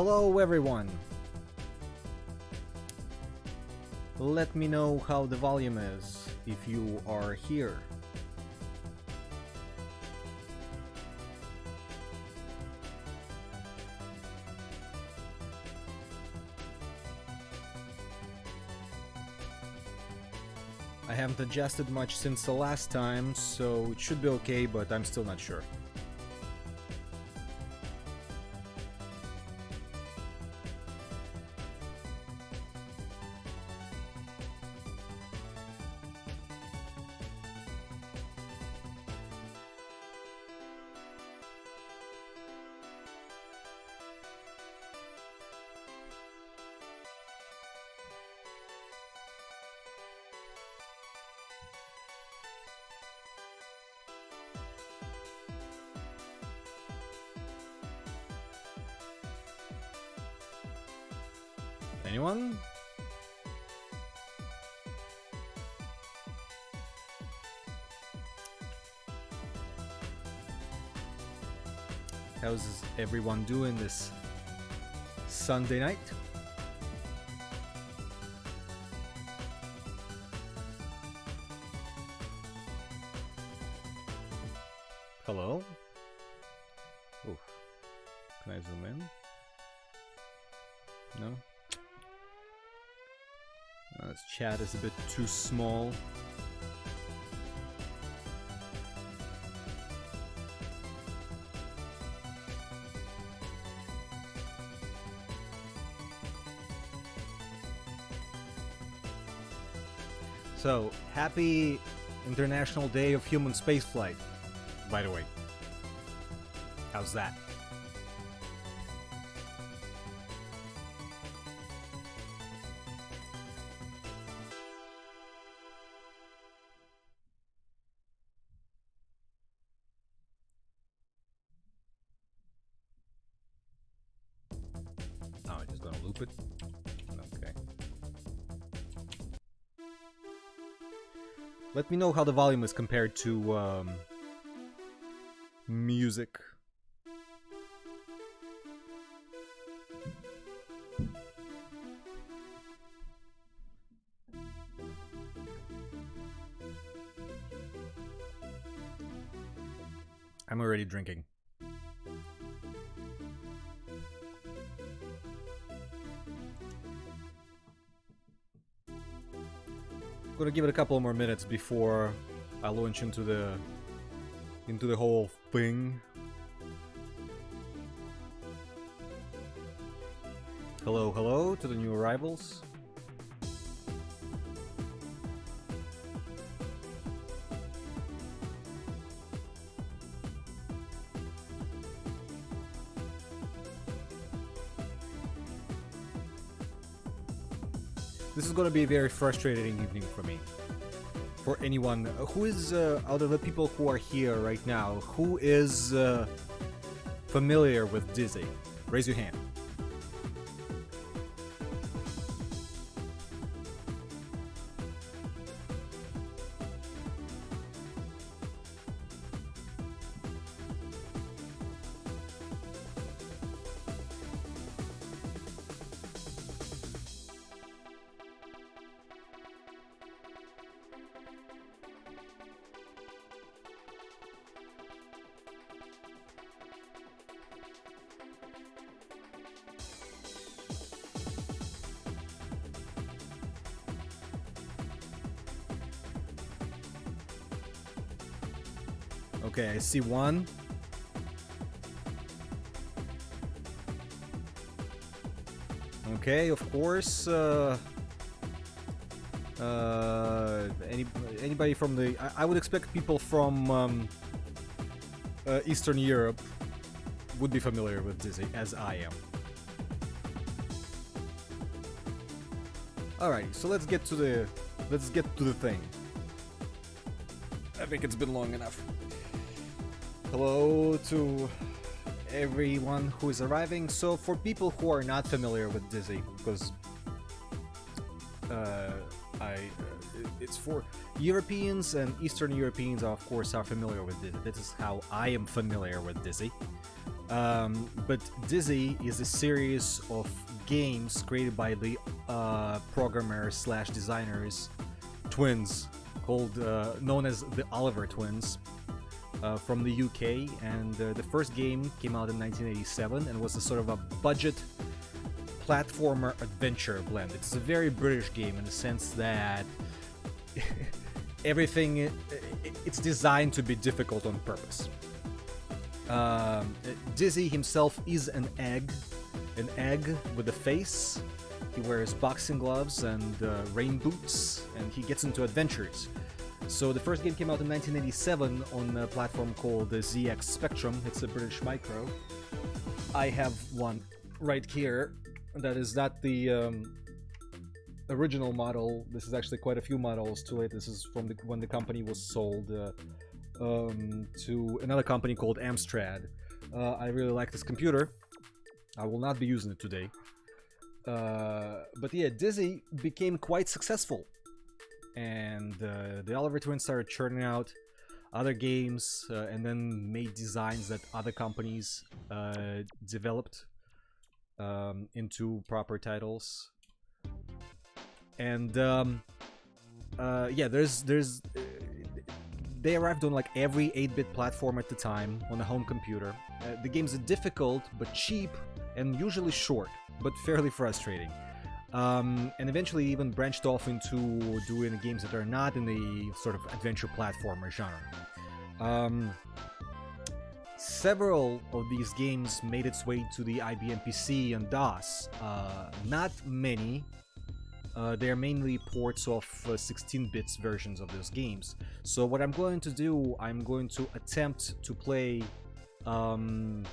Hello everyone! Let me know how the volume is if you are here. I haven't adjusted much since the last time, so it should be okay, but I'm still not sure. Anyone? How's everyone doing this Sunday night? Hello? Oof. Can I zoom in? No? This chat is a bit too small. So, happy International Day of Human Spaceflight, by the way. How's that? It. Okay. Let me know how the volume is compared to music. I'm already drinking. I'm gonna give it a couple more minutes before I launch into the whole thing. Hello, hello to the new arrivals. This is going to be a very frustrating evening for me. For anyone who is, out of the people who are here right now, who is familiar with Dizzy? Raise your hand. Okay, I see one. Okay, of course. Anybody from the... I would expect people from Eastern Europe would be familiar with Dizzy, as I am. Alright, so let's get to the thing. I think it's been long enough. Hello to everyone who is arriving. So for people who are not familiar with Dizzy, because it's for Europeans, and Eastern Europeans of course are familiar with Dizzy. This is how I am familiar with Dizzy. But Dizzy is a series of games created by the programmers slash designers twins called known as the Oliver twins from the UK, and the first game came out in 1987 and was a sort of a budget platformer adventure blend. It's a very British game in the sense that everything it's designed to be difficult on purpose. Dizzy himself is an egg with a face. He wears boxing gloves and rain boots, and he gets into adventures. So the first game came out in 1987 on a platform called the ZX Spectrum. It's a British micro. I have one right here. That is not the original model. This is actually quite a few models to it. This is from when the company was sold to another company called Amstrad. I really like this computer. I will not be using it today. But yeah, Dizzy became quite successful. And the Oliver twins started churning out other games and then made designs that other companies developed into proper titles. And yeah, they arrived on like every 8-bit platform at the time on a home computer. The games are difficult but cheap and usually short, but fairly frustrating. And eventually even branched off into doing games that are not in the sort of adventure platformer genre. Several of these games made its way to the IBM PC and DOS. Not many. They're mainly ports of 16-bit versions of those games. So what I'm going to do, I'm going to attempt to play the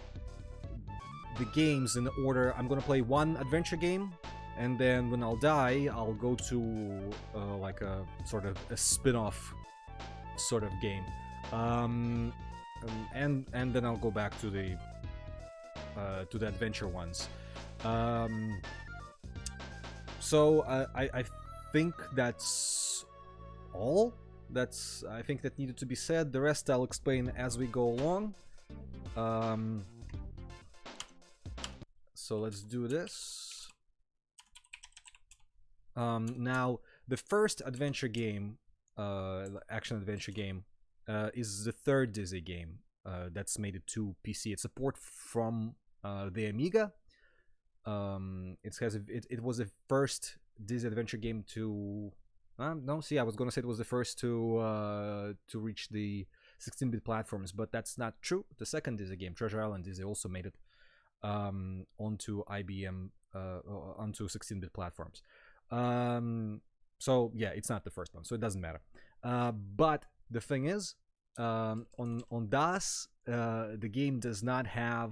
games in order. I'm going to play one adventure game, and then when I'll die, I'll go to like a sort of a spin-off sort of game. And then I'll go back to the adventure ones. So I think that's all. I think that needed to be said. The rest I'll explain as we go along. So let's do this. Now the first adventure game, action adventure game, is the third Dizzy game that's made it to PC. It's a port from the Amiga. It was the first Dizzy adventure game to no, see, I was gonna say it was the first to reach the 16-bit platforms, but that's not true. The second Dizzy game, Treasure Island Dizzy, also made it onto IBM onto 16-bit platforms. So yeah, it's not the first one, so it doesn't matter. But the thing is, on DOS, the game does not have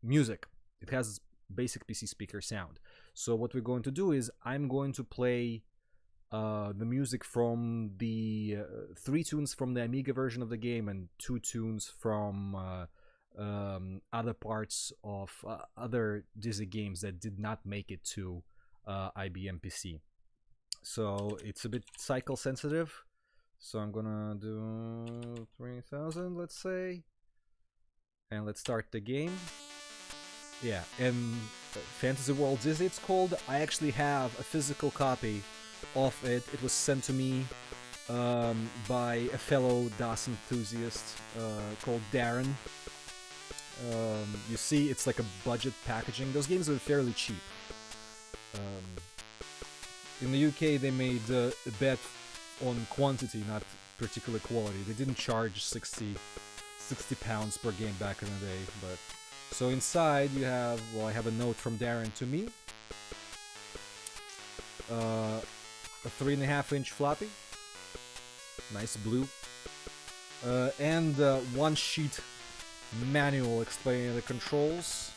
music. It has basic PC speaker sound. So what we're going to do is I'm going to play the music from the 3 tunes from the Amiga version of the game and 2 tunes from other parts of other Dizzy games that did not make it to IBM PC. So it's a bit cycle sensitive. So I'm gonna do 3000, let's say, and let's start the game. Yeah, and Fantasy World Dizzy it's called. I actually have a physical copy of it. It was sent to me by a fellow DOS enthusiast called Darren. You see, it's like a budget packaging. Those games are fairly cheap. In the UK, they made a bet on quantity, not particular quality. They didn't charge 60 pounds per game back in the day, but... So inside you have, well, I have a note from Darren to me. A 3.5-inch floppy. Nice blue. And 1-sheet manual explaining the controls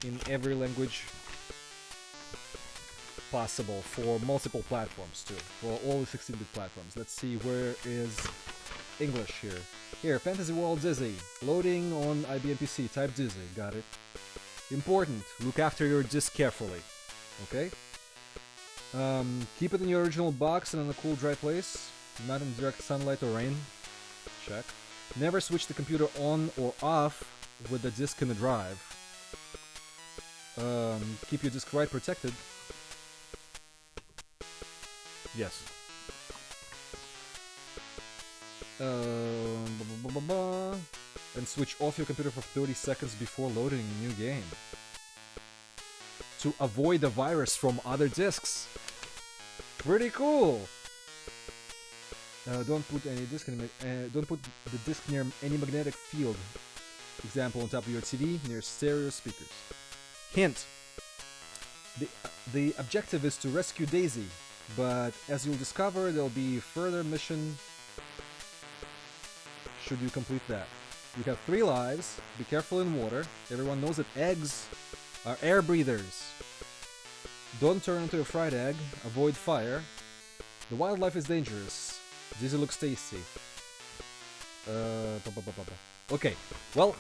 in every language possible for multiple platforms too. For all the 16-bit platforms. Let's see, where is English here? Here, Fantasy World Dizzy. Loading on IBM PC. Type Dizzy. Got it. Important. Look after your disk carefully. Okay? Keep it in your original box and in a cool, dry place. Not in direct sunlight or rain. Check. Never switch the computer on or off with the disc in the drive. Keep your disc right protected. Yes. And switch off your computer for 30 seconds before loading a new game. To avoid the virus from other discs. Pretty cool! Don't put any disc don't put the disc near any magnetic field. Example, on top of your TV, near stereo speakers. Hint. The objective is to rescue Daisy, but as you'll discover, there'll be further mission should you complete that. You have 3 lives, be careful in water, everyone knows that eggs are air breathers. Don't turn into a fried egg, avoid fire. The wildlife is dangerous. Dizzy looks tasty. Okay, well,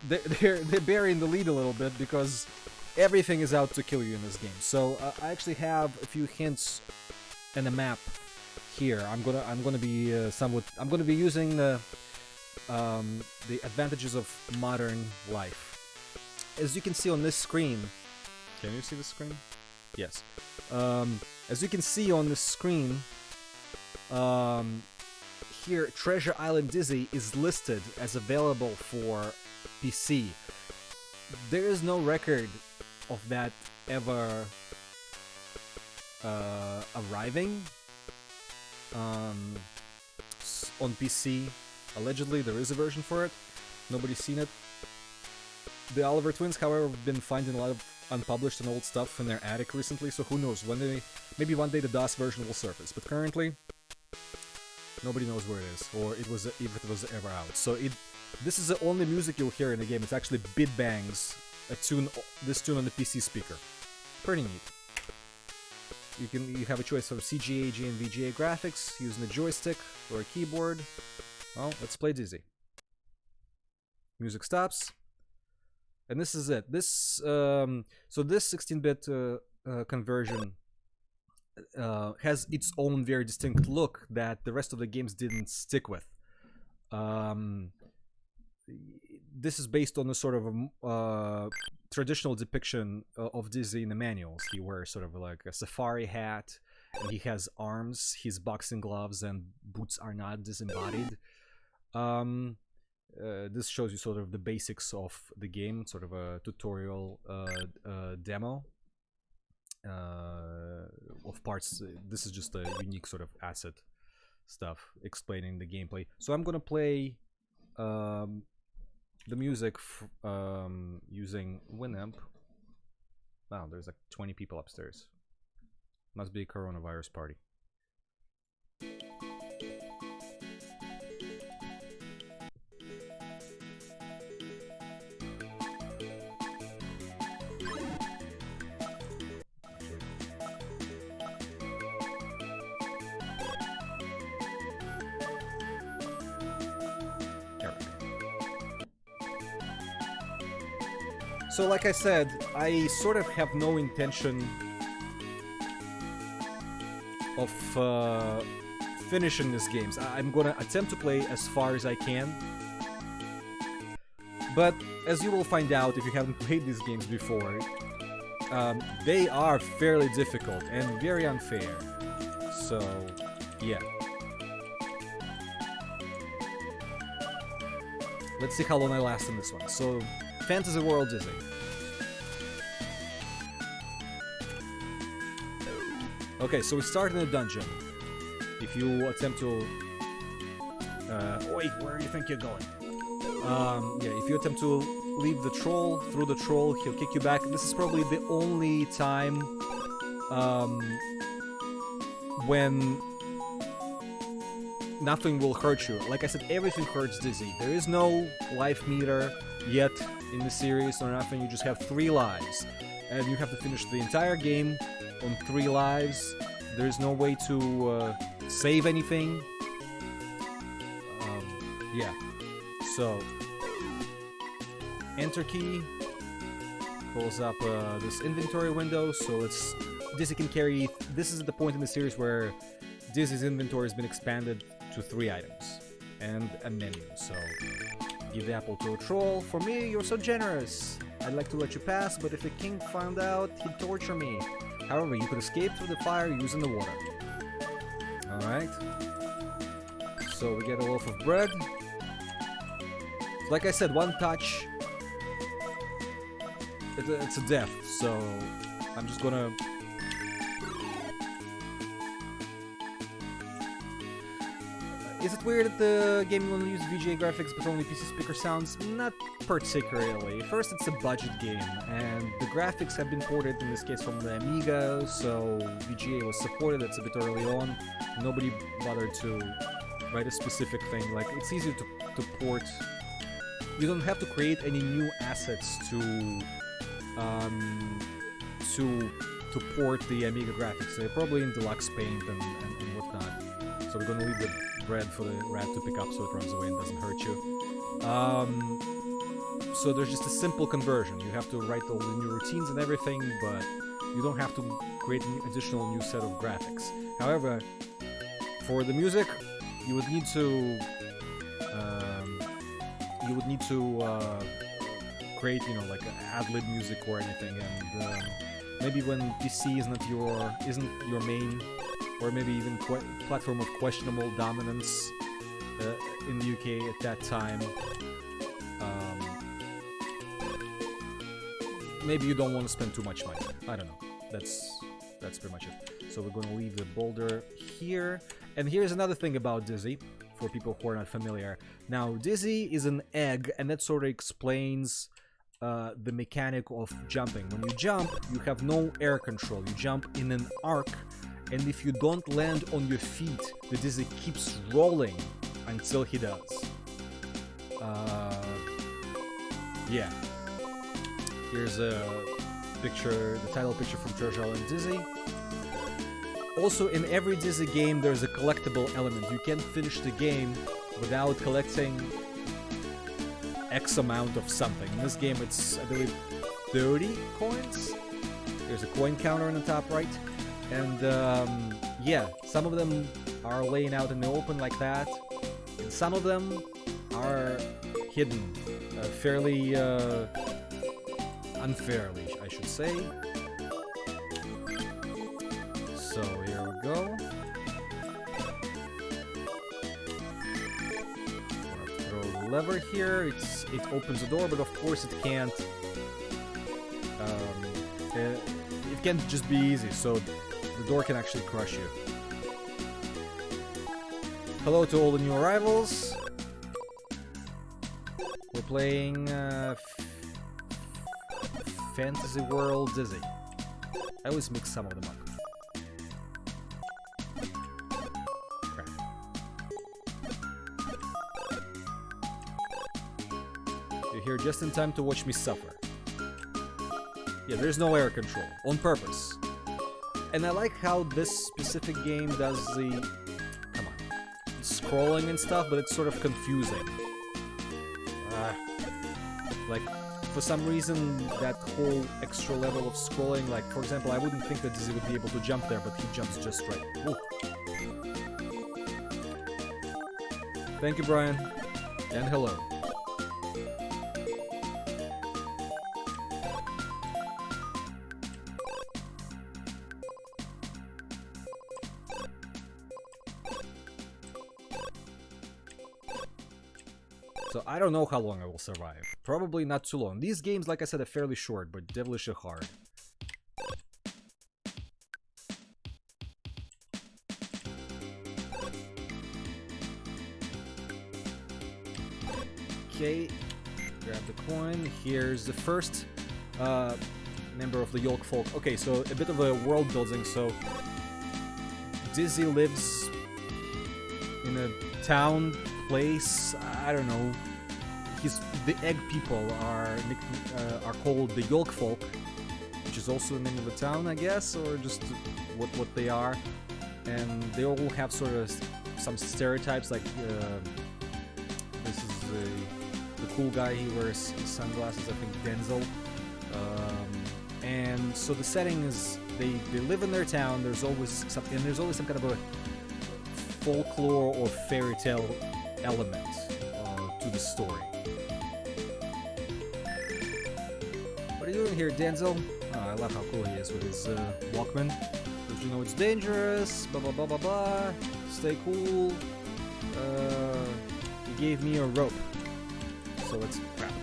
they're burying the lead a little bit because everything is out to kill you in this game. So I actually have a few hints and a map here. I'm gonna be using the advantages of modern life. As you can see on this screen, can you see the screen? Yes. As you can see on the screen, here Treasure Island Dizzy is listed as available for PC. There is no record of that ever arriving on PC. Allegedly, there is a version for it. Nobody's seen it. The Oliver twins, however, have been finding a lot of unpublished and old stuff in their attic recently, so who knows, maybe one day the DOS version will surface, but currently nobody knows where it is, or if it was ever out. So this is the only music you'll hear in the game. It's actually Bit Bangs, this tune on the PC speaker. Pretty neat. You have a choice from CGA, and VGA graphics, using a joystick or a keyboard. Well, let's play Dizzy. Music stops. And this is it. This so this 16-bit conversion has its own very distinct look that the rest of the games didn't stick with. This is based on a sort of traditional depiction of Dizzy in the manuals. He wears sort of like a safari hat, and he has arms. His boxing gloves and boots are not disembodied. This shows you sort of the basics of the game, sort of a tutorial demo of parts. This is just a unique sort of asset stuff explaining the gameplay. So I'm gonna play the music using Winamp. Wow, there's like 20 people upstairs. Must be a coronavirus party. So like I said, I sort of have no intention of finishing these games. I'm gonna attempt to play as far as I can. But as you will find out if you haven't played these games before, they are fairly difficult and very unfair. So, yeah. Let's see how long I last in this one. So, Fantasy World Dizzy. Okay, so we start in a dungeon. If you attempt to... wait, where do you think you're going? Yeah, if you attempt to leave the troll, through the troll, he'll kick you back. This is probably the only time when nothing will hurt you. Like I said, everything hurts Dizzy. There is no life meter yet in the series or nothing. You just have 3 lives. And you have to finish the entire game on 3 lives. There's no way to save anything. Yeah. So, enter key pulls up this inventory window. So Dizzy can carry. This is the point in the series where Dizzy's inventory has been expanded to 3 items and a menu. So, Give the apple to a troll. For me, you're so generous. I'd like to let you pass, but if the king found out, he'd torture me. However, you could escape through the fire using the water. Alright. So we get a loaf of bread. Like I said, one touch, it's a death, so I'm just gonna... Is it weird that the game will use VGA graphics but only PC speaker sounds? Not particularly. First, it's a budget game, and the graphics have been ported, in this case from the Amiga, so VGA was supported. That's a bit early on. Nobody bothered to write a specific thing. Like, it's easy to port. You don't have to create any new assets to port the Amiga graphics. They're probably in deluxe paint and whatnot. So we're gonna leave the bread for the rat to pick up so it runs away and doesn't hurt you. So there's just a simple conversion. You have to write all the new routines and everything, but you don't have to create an additional new set of graphics. However, for the music, you would need to create, you know, like ad-lib music or anything, and maybe when PC isn't your main, or maybe even platform of questionable dominance in the UK at that time, maybe you don't want to spend too much money. I don't know. That's pretty much it. So we're going to leave the boulder here. And here's another thing about Dizzy, for people who are not familiar. Now, Dizzy is an egg, and that sort of explains the mechanic of jumping. When you jump, you have no air control. You jump in an arc, and if you don't land on your feet, the Dizzy keeps rolling until he does. Yeah. Here's a picture, the title picture from Treasure Island Dizzy. Also, in every Dizzy game, there's a collectible element. You can't finish the game without collecting X amount of something. In this game, it's, I believe, 30 coins? There's a coin counter in the top right. And, yeah, some of them are laying out in the open like that. And some of them are hidden. Fairly, unfairly, I should say. So here we go. Throw the lever here. It opens the door, but of course it can't. It can't just be easy. So the door can actually crush you. Hello to all the new arrivals. We're playing Fantasy World Dizzy. I always mix some of them up. You're here just in time to watch me suffer. Yeah, there's no air control. On purpose. And I like how this specific game does the... Come on. Scrolling and stuff, but it's sort of confusing. Like, for some reason, that whole extra level of scrolling, like, for example, I wouldn't think that Dizzy would be able to jump there, but he jumps just right. Ooh. Thank you, Brian. And hello. So I don't know how long I will survive. Probably not too long. These games, like I said, are fairly short, but devilishly hard. Okay, grab the coin. Here's the first member of the Yolkfolk. Okay, so a bit of a world building. So Dizzy lives in a town, place, I don't know. The egg people are called the Yolkfolk, which is also the name of the town, I guess, or just what they are. And they all have sort of some stereotypes, like this is the cool guy. He wears sunglasses. I think Denzel. And so the setting is they live in their town. There's always some kind of a folklore or fairy tale element to the story. What are you doing here, Denzel? Oh, I love how cool he is with his Walkman. Don't you know it's dangerous? Blah blah blah blah blah. Stay cool. He gave me a rope. So let's crap.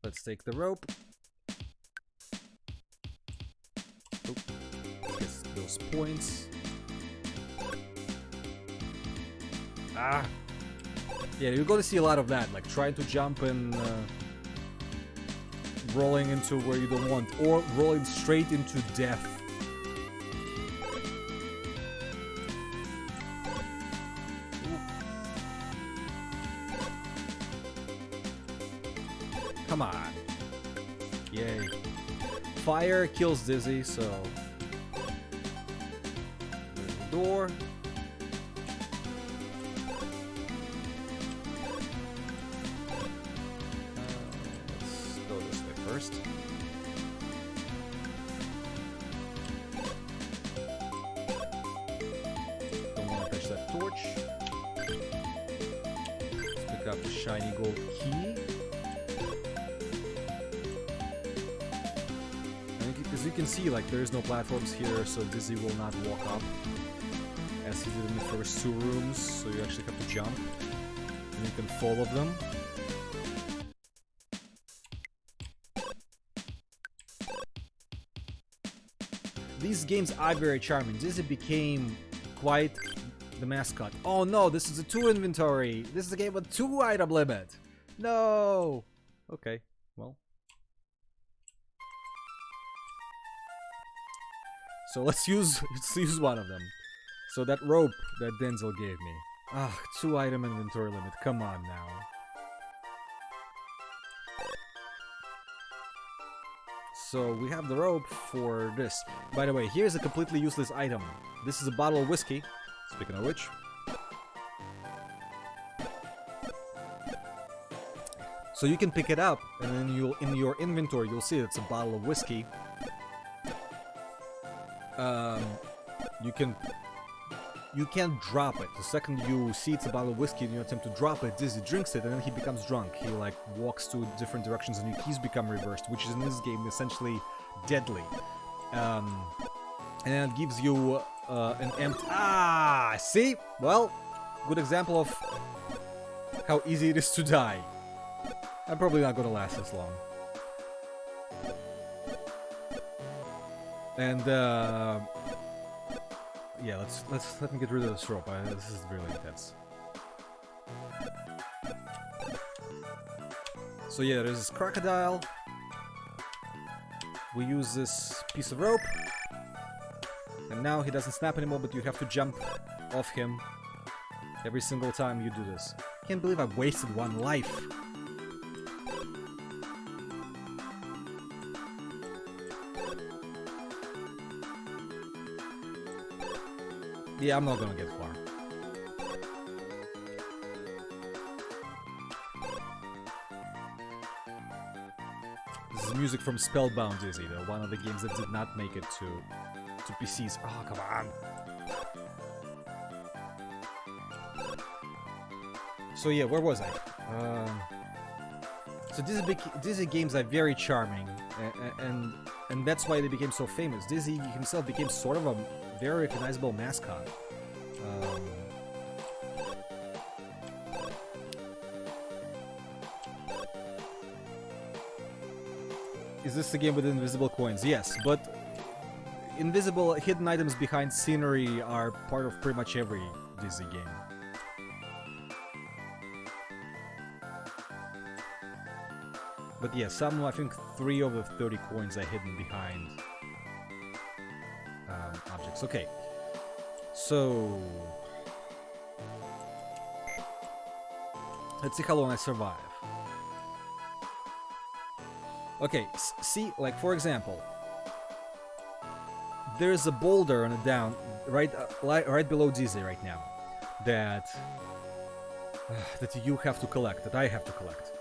Let's take the rope. Oh, let's get those points. Ah. Yeah, you're going to see a lot of that, like trying to jump and rolling into where you don't want, or rolling straight into death. Come on. Yay. Fire kills Dizzy, so... There's the door. Let's go this way first. Don't want to touch that torch. Let's pick up the shiny gold key. As you can see, like, there's no platforms here, so Dizzy will not walk up as he did in the first two rooms, so you actually have to jump and you can follow them. These games are very charming. Dizzy became quite the mascot. Oh no, this is a 2 inventory! This is a game with 2 item limit! No! Okay, well. So let's use one of them. So that rope that Denzel gave me. Ah, 2 item inventory limit. Come on now. So we have the rope for this. By the way, here's a completely useless item. This is a bottle of whiskey. Speaking of which. So you can pick it up, and then you'll in your inventory you'll see it's a bottle of whiskey. You can't drop it. The second you see it's a bottle of whiskey and you attempt to drop it, Dizzy drinks it and then he becomes drunk. He like walks to different directions and your keys become reversed, which is in this game essentially deadly. And then it gives you an empty... Ah! See? Well, good example of how easy it is to die. I'm probably not gonna last this long. And yeah, let me get rid of this rope. This is really intense. So yeah, there's this crocodile. We use this piece of rope, and now he doesn't snap anymore. But you have to jump off him every single time you do this. Can't believe I wasted 1 life. Yeah, I'm not gonna get far. This is music from Spellbound Dizzy, though, one of the games that did not make it to PCs. Oh, come on! So yeah, where was I? So Dizzy games are very charming, and that's why they became so famous. Dizzy himself became sort of a very recognizable mascot. Is this the game with invisible coins? Yes, but invisible hidden items behind scenery are part of pretty much every Dizzy game. But yeah, I think 3 of the 30 coins are hidden behind objects. Okay, so let's see how long I survive. Okay, see, like for example, there's a boulder on a down right below Dizzy right now that you have to collect, that I have to collect.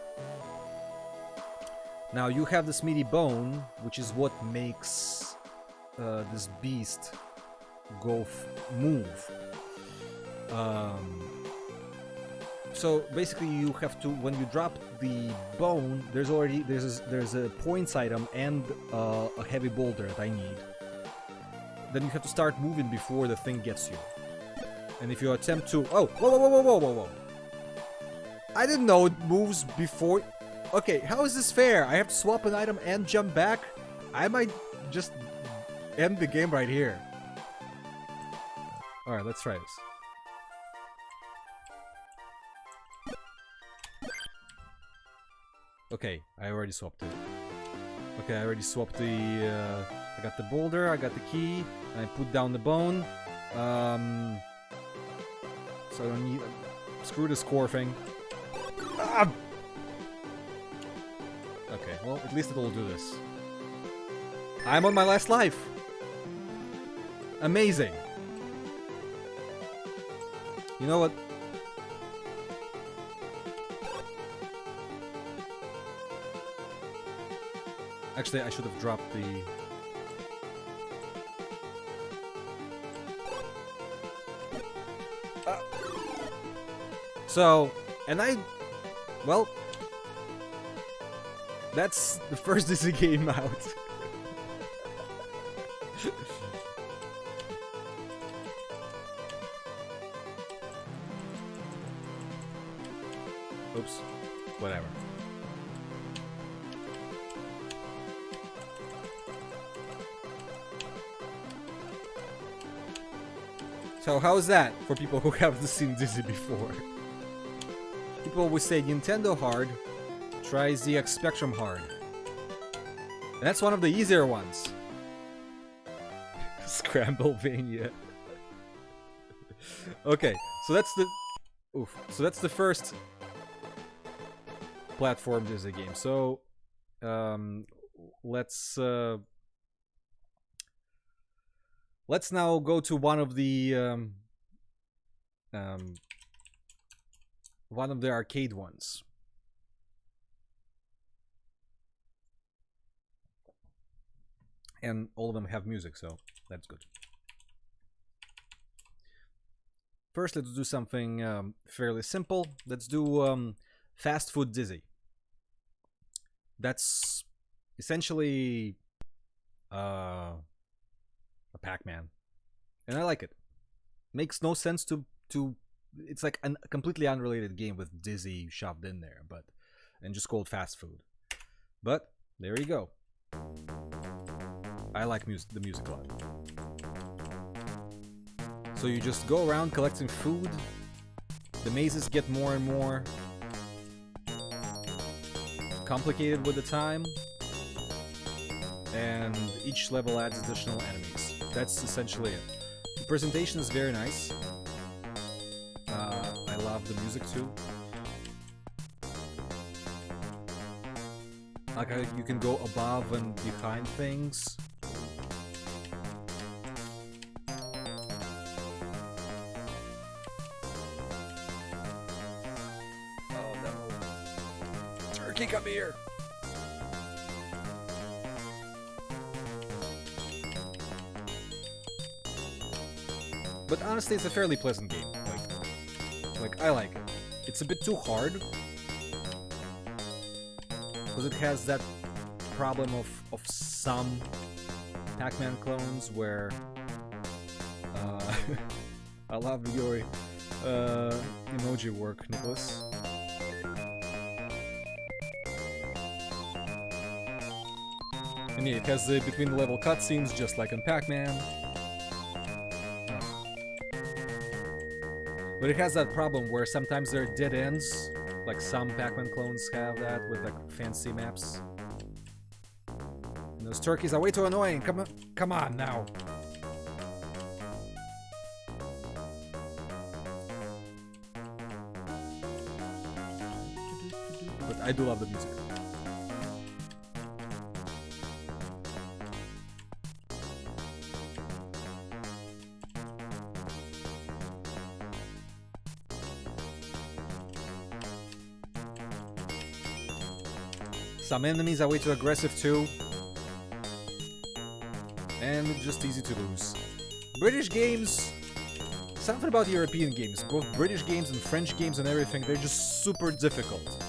Now you have this meaty bone, which is what makes this beast move. So basically, you have to, when you drop the bone, there's a points item and a heavy boulder that I need. Then you have to start moving before the thing gets you. And if you attempt to, oh, whoa! I didn't know it moves before. Okay, how is this fair? I have to swap an item and jump back. I might just end the game right here. All right, let's try this. Okay, I already swapped it. Okay, I already swapped the... I got the boulder, I got the key, and I put down the bone. So I don't need... Screw the score thing. Ah! Okay, well, at least it'll do this. I'm on my last life! Amazing! You know what? Actually, I should have dropped the... So, and I... Well... That's the first Dizzy game out. Oops. Whatever. So how's that for people who haven't seen Dizzy before? People always say Nintendo hard, try ZX Spectrum hard. And that's one of the easier ones. Scramblevania. Okay, so that's the... Oof. So that's the first platform Dizzy game. So, let's now go to one of the arcade ones. And all of them have music, so that's good. First, let's do something fairly simple. Let's do Fast Food Dizzy. That's essentially a Pac-Man, and I like it. Makes no sense to it's like a completely unrelated game with Dizzy shoved in there, and just called Fast Food. But there you go. I like the music a lot. So you just go around collecting food. The mazes get more and more complicated with the time, and each level adds additional enemies. That's essentially it. The presentation is very nice. I love the music too. Like you can go above and behind things. Oh no. Turkey, come here! But honestly, it's a fairly pleasant game. Like I like it. It's a bit too hard, because it has that problem of some Pac-Man clones where I love your emoji work, Nicholas. And yeah, it has the between the level cutscenes just like in Pac-Man. But it has that problem where sometimes there are dead ends, like some Pac-Man clones have that with like fancy maps. And those turkeys are way too annoying. Come on now. But I do love the music. Some enemies are way too aggressive too. And just easy to lose. British games Something about European games, both British games and French games and everything, they're just super difficult.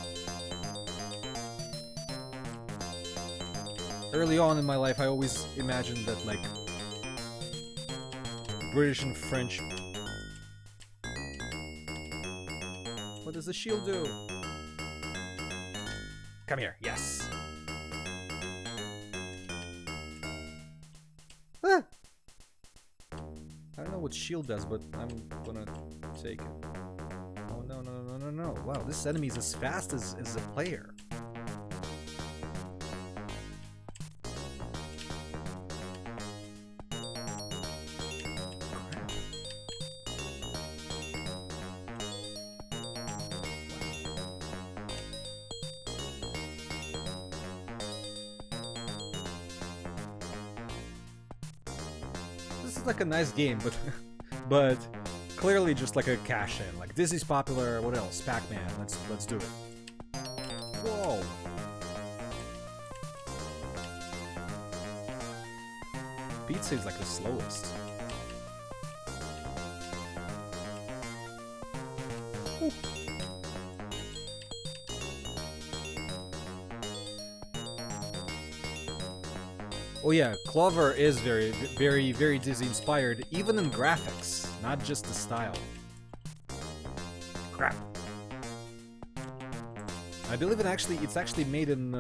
Early on in my life, I always imagined that, like, British and French... What does the shield do? Come here, yes! Ah! I don't know what shield does, but I'm gonna take it. Oh, no, no, no, no, no. Wow, this enemy is as fast as the player. Like a nice game, but clearly just like a cash in. Like Dizzy's popular. What else? Pac-Man. Let's do it. Whoa. Pizza is like the slowest. Ooh. Oh yeah, Clover is very, very Dizzy inspired, even in graphics, not just the style. Crap. I believe it's actually made in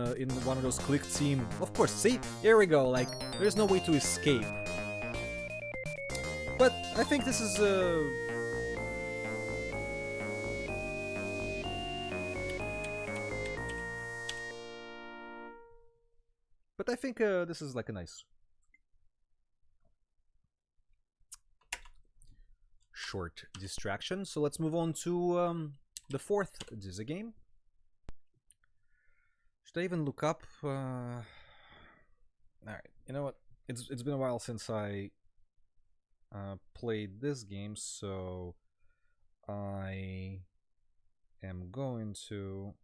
one of those Kwik team. Of course, see, here we go. Like, there's no way to escape. But I think this is But I think this is like a nice short distraction. So let's move on to the fourth Dizzy game. Should I even look up? All right, you know what? It's been a while since I played this game, so I am going to.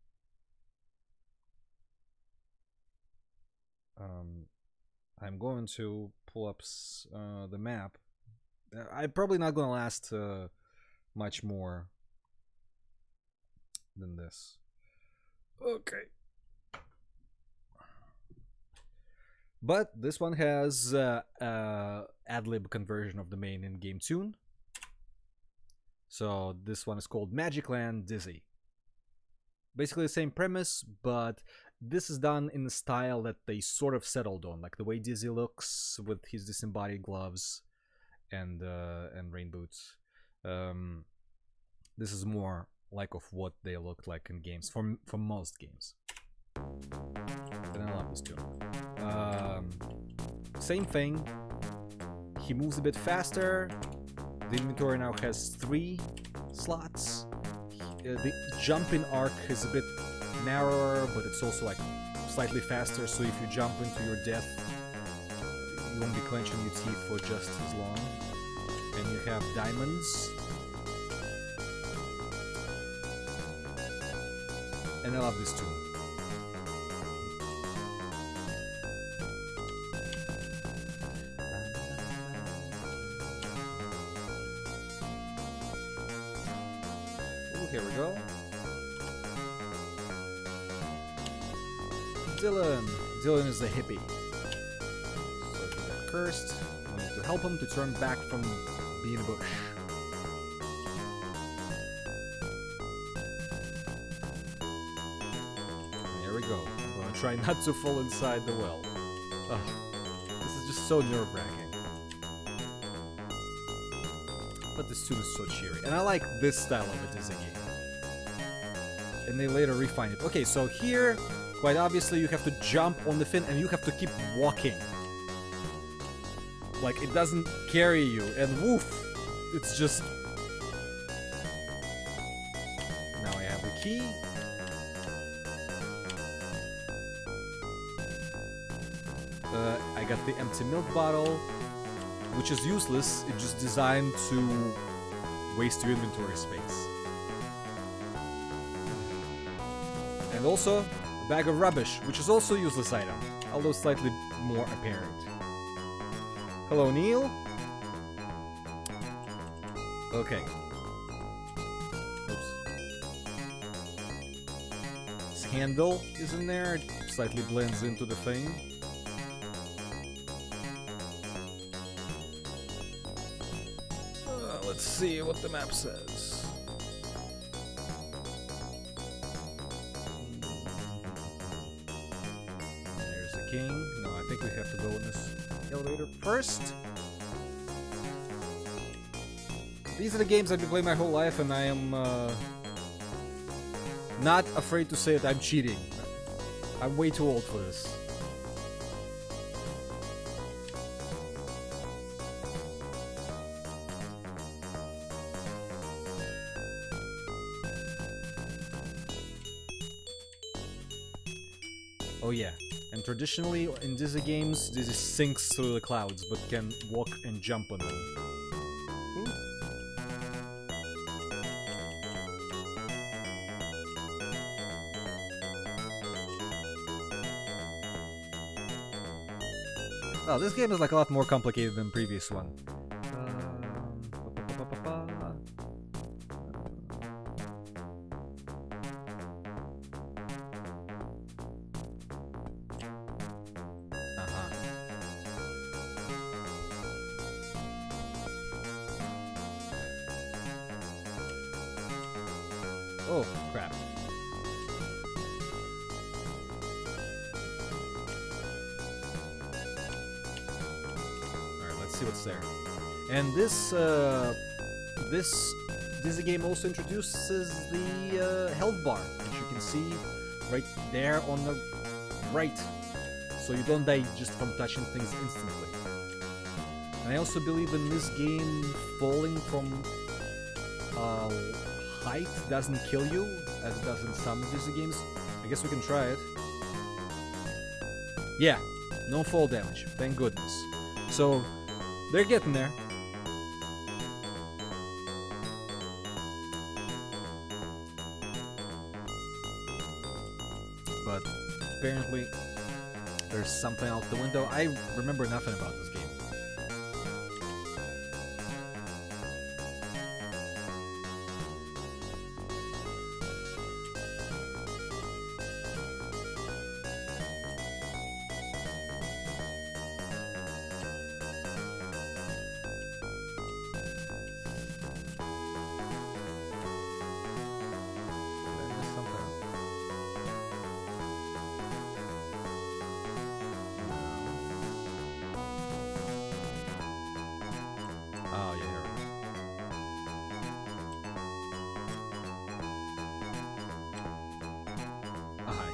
I'm going to pull up the map. I'm probably not going to last much more than this. Okay. But this one has ad-lib conversion of the main in-game tune. So this one is called Magicland Dizzy. Basically the same premise, but this is done in the style that they sort of settled on, like the way Dizzy looks with his disembodied gloves and rain boots. This is more like of what they looked like in games, for most games. And I love this tune. Same thing. He moves a bit faster. The inventory now has 3 slots. The jumping arc is a bit narrower, but it's also like slightly faster, so if you jump into your death, you won't be clenching your teeth for just as long. And you have diamonds. And I love this tune. Here we go. Dylan is a hippie. So he got cursed. We need to help him to turn back from being a bush. There we go. I'm gonna try not to fall inside the well. Ugh. This is just so nerve-wracking. But this tune is so cheery. And I like this style of a Dizzy game. And they later refine it. Okay, so here, quite obviously, you have to jump on the fin and you have to keep walking. Like, it doesn't carry you. And woof! It's just... Now I have the key. I got the empty milk bottle, which is useless. It's just designed to waste your inventory space. And also, a bag of rubbish, which is also a useless item, although slightly more apparent. Hello, Neil. Okay. Oops. This handle is in there. It slightly blends into the thing. Let's see what the map says. There's the king. No, I think we have to go in this elevator first. These are the games I've been playing my whole life, and I am not afraid to say that I'm cheating. I'm way too old for this. Oh yeah, and traditionally in Dizzy games, Dizzy sinks through the clouds, but can walk and jump on them. Oh, this game is like a lot more complicated than the previous one. Oh, crap. Alright, let's see what's there. And this Dizzy game also introduces the health bar, which you can see right there on the right. So you don't die just from touching things instantly. And I also believe in this game, falling from height doesn't kill you, as it does in some Dizzy games. I guess we can try it. Yeah, no fall damage, thank goodness. So, they're getting there. But apparently, there's something out the window. I remember nothing about this game.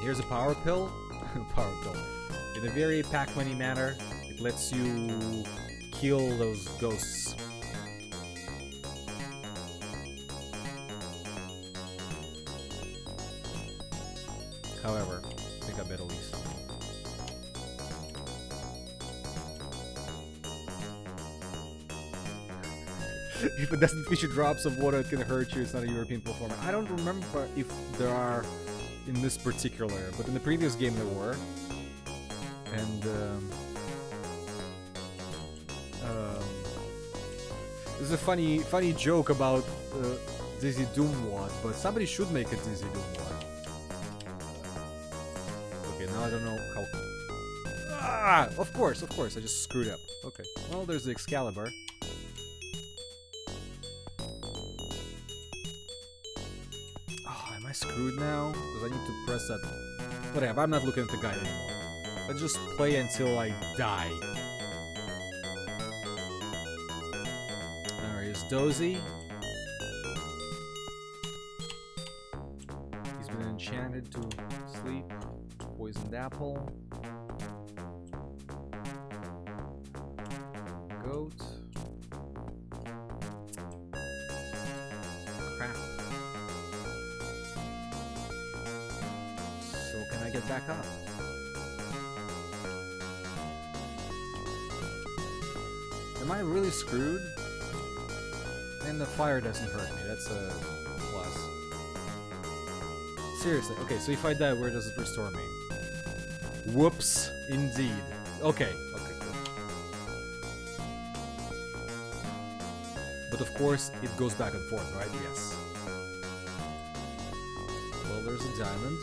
Here's a power pill. Power pill. In a very Pac-Man-y manner, it lets you kill those ghosts. However, I think I better leave some. If it doesn't feature drops of water, it can hurt you. It's not a European performer. I don't remember if there are in this particular, but in the previous game there were. And there's a funny joke about Dizzy Doomwad, but somebody should make a Dizzy Doomwad. Okay, now I don't know how. Ah, of course, I just screwed up. Okay, well, there's the Excalibur. Screwed now because I need to press that. Whatever, I'm not looking at the guide anymore. Let's just play until I die. Alright, here's Dozy. He's been enchanted to sleep. Poisoned apple. Goat. Crap. Get back up. Am I really screwed? And the fire doesn't hurt me, that's a plus. Seriously, okay, so if I die, where does it restore me? Whoops, indeed. Okay, cool. But of course, it goes back and forth, right? Yes. Well, there's a diamond.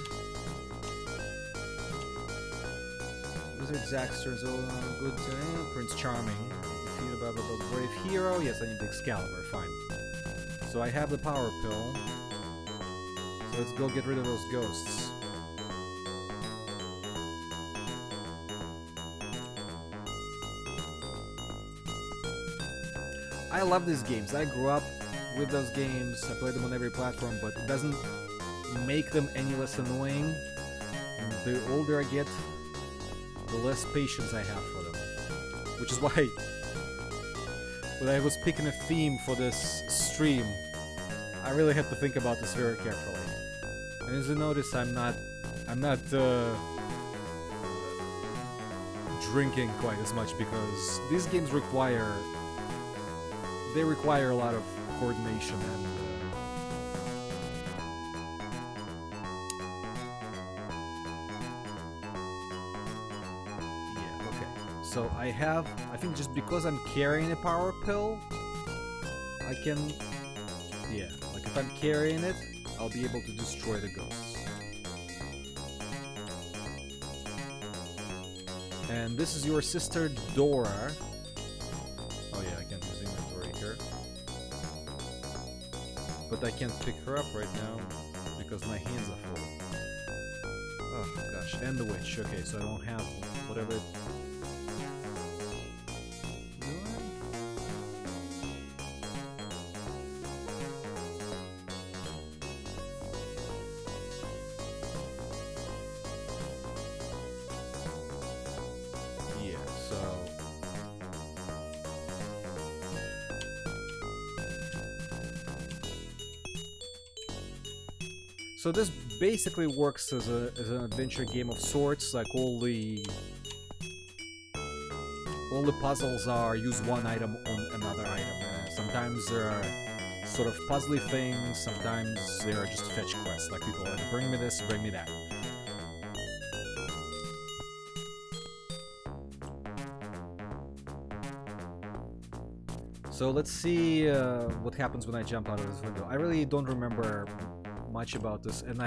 Wizard Zax turns over good Prince Charming. Defeated by the brave hero. Yes, I need the Excalibur. Fine. So I have the power pill. So let's go get rid of those ghosts. I love these games. I grew up with those games. I played them on every platform, but it doesn't make them any less annoying. And the older I get, the less patience I have for them. Which is why when I was picking a theme for this stream, I really had to think about this very carefully. And as you notice, I'm not drinking quite as much because these games require a lot of coordination and yeah, okay. So I think just because I'm carrying a power pill, I can, yeah, like if I'm carrying it, I'll be able to destroy the ghosts. And this is your sister Dora. Oh yeah, I can use inventory here. But I can't pick her up right now because my hands are full. Oh gosh, and the witch. Okay, so I don't have whatever. So this basically works as an adventure game of sorts. Like all the puzzles are use one item on another item. Sometimes there are sort of puzzly things. Sometimes they are just fetch quests. Like people like bring me this, bring me that. So let's see what happens when I jump out of this window. I really don't remember much about this, and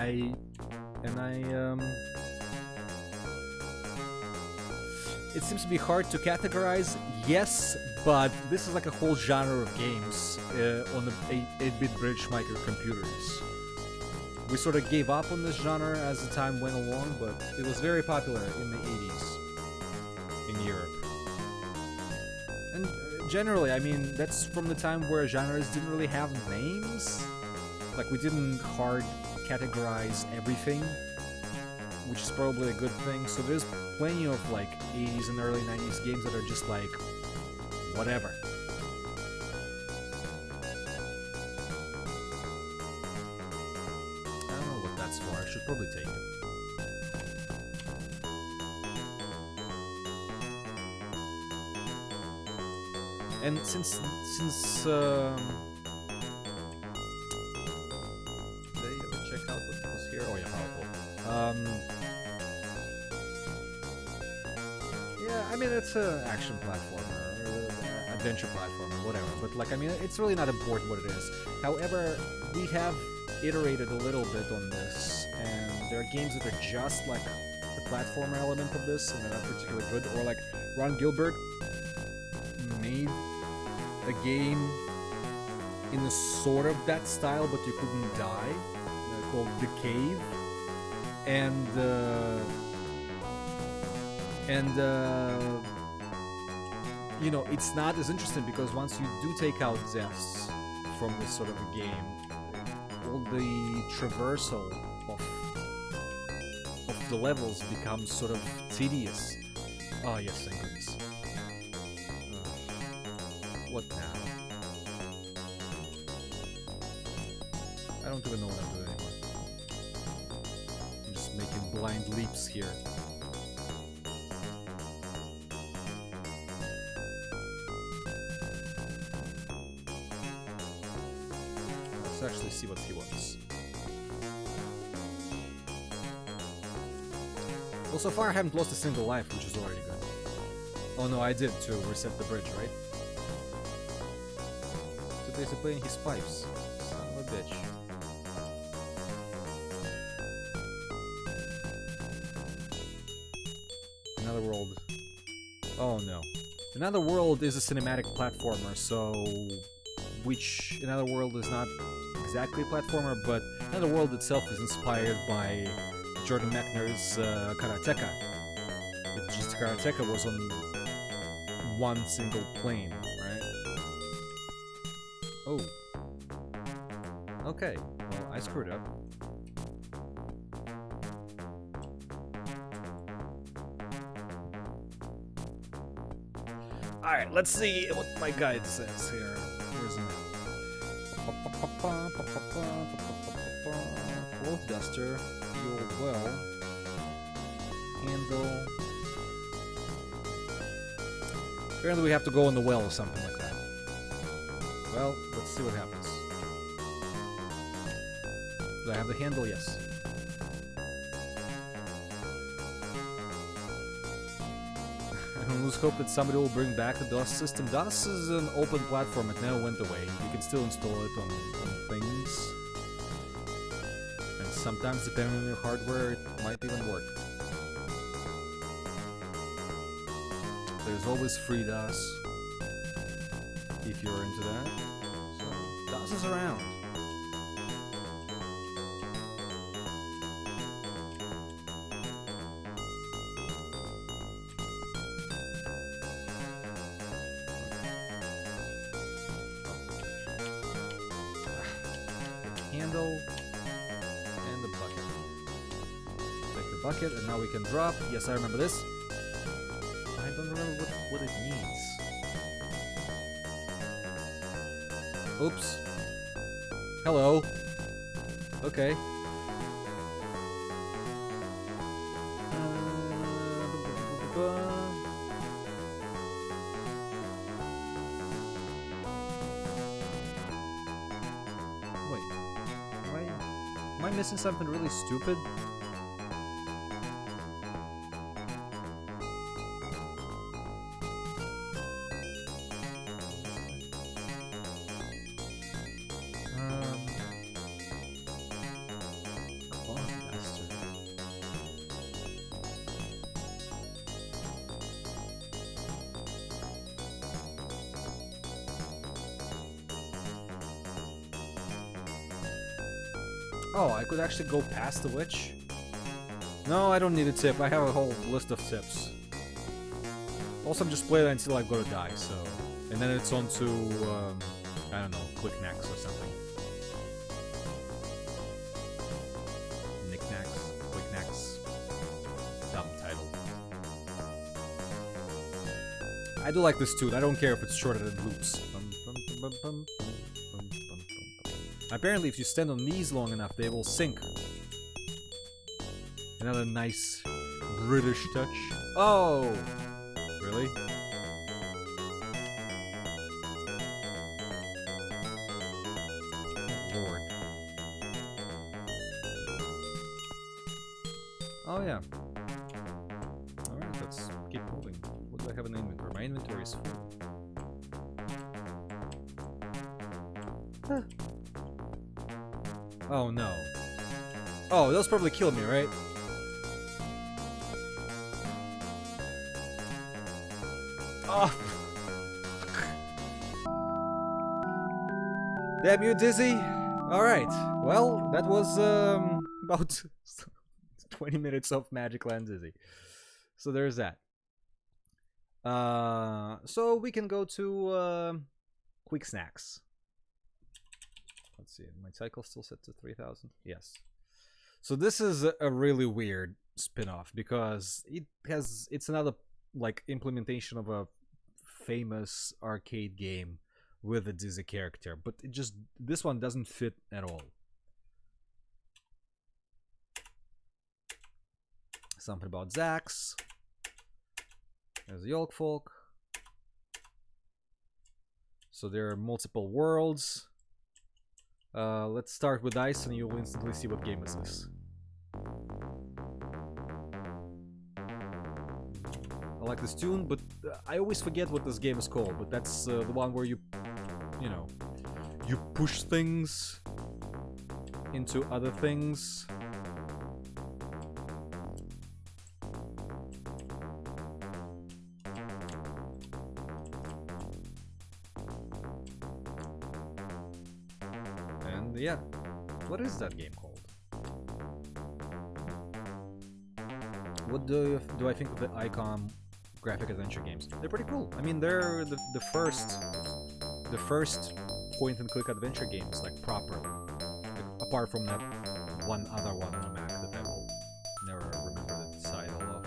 it seems to be hard to categorize. Yes, but this is like a whole genre of games on the 8-bit British microcomputers. We sort of gave up on this genre as the time went along, but it was very popular in the 80s in Europe. And generally, I mean, that's from the time where genres didn't really have names. Like, we didn't hard categorize everything, which is probably a good thing. So there's plenty of, like, 80s and early 90s games that are just, like, whatever. I don't know what that's for. I should probably take it. And since check out what was here. Oh yeah, powerful. Yeah, I mean it's an action platformer, adventure platformer, whatever. But like, I mean, it's really not important what it is. However, we have iterated a little bit on this, and there are games that are just like the platformer element of this, and they're not particularly good. Or like Ron Gilbert made a game in a sort of that style, but you couldn't die. Called The Cave, and you know, it's not as interesting because once you do take out deaths from this sort of a game, all the traversal of the levels becomes sort of tedious. Oh yes, thank goodness. What now? I don't even know what I'm doing anymore. I'm just making blind leaps here. Let's actually see what he wants. Well, so far I haven't lost a single life, which is already good. Oh no, I did to reset the bridge, right? To basically playing his pipes. Son of a bitch. Another world. Oh no. Another World is a cinematic platformer, so... Which Another World is not exactly a platformer, but Another World itself is inspired by Jordan Mechner's Karateka. It's just Karateka was on one single plane, right? Oh. Okay, well, I screwed up. Alright, let's see what my guide says here. Where's it? Cloth duster, fuel well, handle. Apparently we have to go in the well or something like that. Well, let's see what happens. Do I have the handle? Yes. I don't lose hope that somebody will bring back the DOS system. DOS is an open platform, it never went away. You can still install it on things. And sometimes, depending on your hardware, it might even work. There's always free DOS, if you're into that. So, DOS is around. Handle and the bucket. Take the bucket and now we can drop. Yes, I remember this. I don't remember what it needs. Oops. Hello. Okay. Am I missing something really stupid? Oh, I could actually go past the witch? No, I don't need a tip. I have a whole list of tips. Also, I'm just playing it until I'm gonna die, so... And then it's on to, I don't know, Kwik Snax or something. Knickknacks, Kwik Snax. Dumb title. I do like this tune. I don't care if it's shorter than loops. Apparently, if you stand on these long enough, they will sink. Another nice British touch. Oh! Really? Lord. Oh, yeah. Alright, let's keep moving. What do I have in the inventory? My inventory is full. Huh. Oh no. Oh, those probably killed me, right? Oh. Damn you, Dizzy. Alright. Well, that was about 20 minutes of Magicland Dizzy. So there's that. So we can go to Kwik Snax. Let's see, my cycle still set to 3000? Yes. So this is a really weird spin-off because it's another like implementation of a famous arcade game with a Dizzy character, but this one doesn't fit at all. Something about Zax. There's Yolkfolk. So there are multiple worlds. Let's start with ice and you'll instantly see what game is this. I like this tune, but I always forget what this game is called, but that's the one where you know, you push things into other things. And yeah, what is that game called? What do I think of the Icom graphic adventure games? They're pretty cool. I mean, they're the first point-and-click adventure games, like properly. Like, apart from that one other one on a Mac that I will never remember the title of.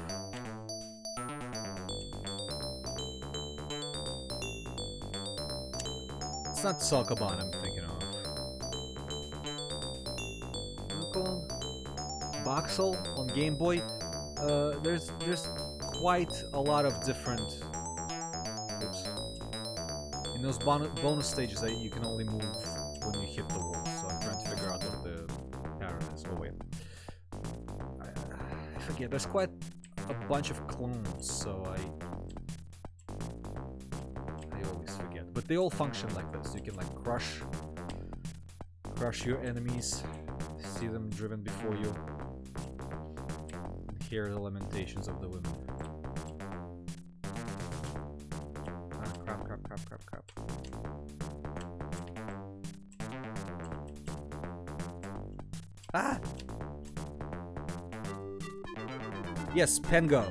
It's not Sokoban I'm thinking of. What's it called? Voxel on Game Boy. There's quite a lot of different. Oops. In those bonus stages, you can only move when you hit the wall. So I'm trying to figure out what the pattern is. Oh wait, I forget. There's quite a bunch of clones, so I always forget. But they all function like this. You can like crush your enemies, see them driven before you. Hear the lamentations of the women. Ah, crap. Ah! Yes, Pengo.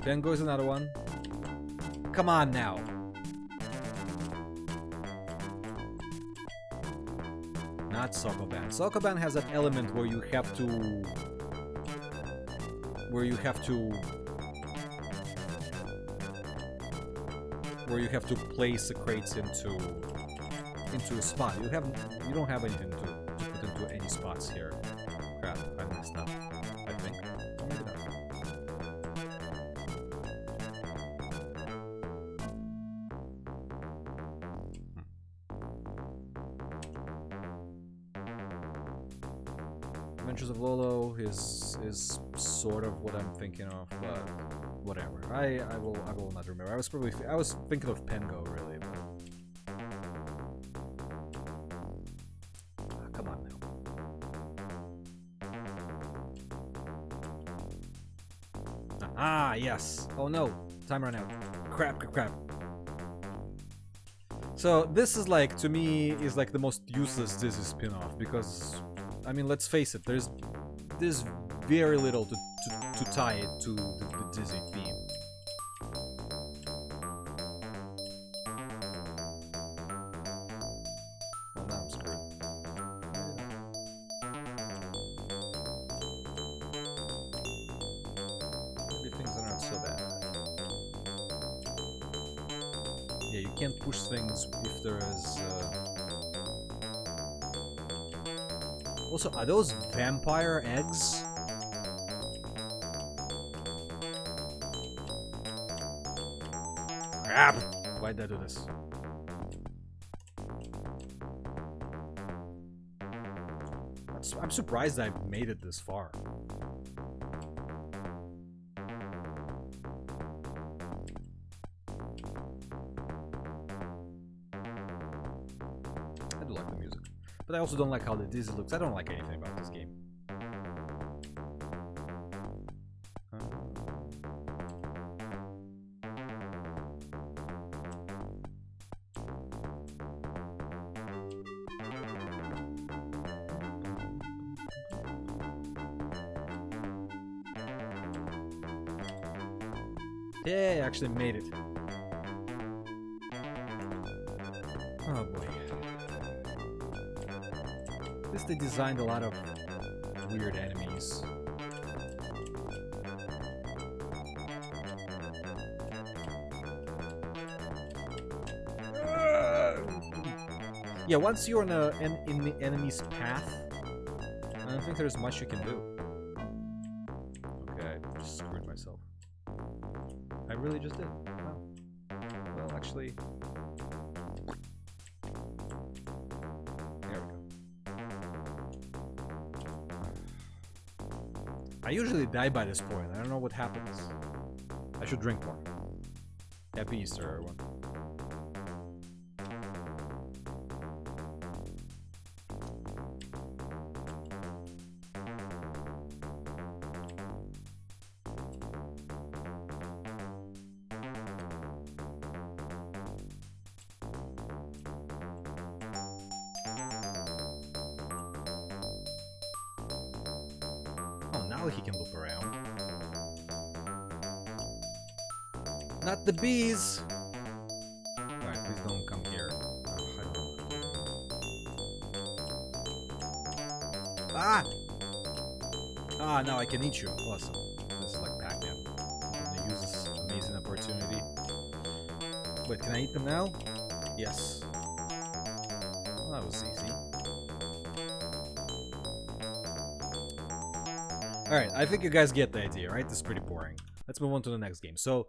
Pengo is another one. Come on now. Not Sokoban. Sokoban has that element where you have to place the crates into a spot. You don't have anything to put into any spots here. Crap, I messed up. I think. Or maybe not. Adventures of Lolo is sort of what I'm thinking of, but whatever. I will not remember. I was thinking of Pengo really, but come on now. Ah yes. Oh no, time ran out. Crap. So this is like, to me, is like the most useless Dizzy spin-off because, I mean, let's face it, there's very little to tie it to the Dizzy theme. Well, now I'm screwed. Maybe things are not so bad. Yeah, you can't push things if there is... Also, are those vampire eggs? Crap! Why'd I do this? I'm surprised I made it this far. I do like the music. But I also don't like how the Dizzy looks. I don't like anything about this game. Yeah, I actually made it. Oh boy. At least they designed a lot of weird enemies. Yeah, once you're in the enemy's path, I don't think there's much you can do. Okay, I just screwed myself. I really just did. Wow. Well, actually... There we go. I usually die by this point. I don't know what happens. I should drink more. Happy Easter, everyone. Well, he can loop around. Not the bees! Alright, please don't come here. Ah! Ah, now I can eat you. Awesome. This is like Pac-Man. I'm gonna use this amazing opportunity. Wait, can I eat them now? Yes. Well, that was easy. Alright, I think you guys get the idea, right? This is pretty boring. Let's move on to the next game. So,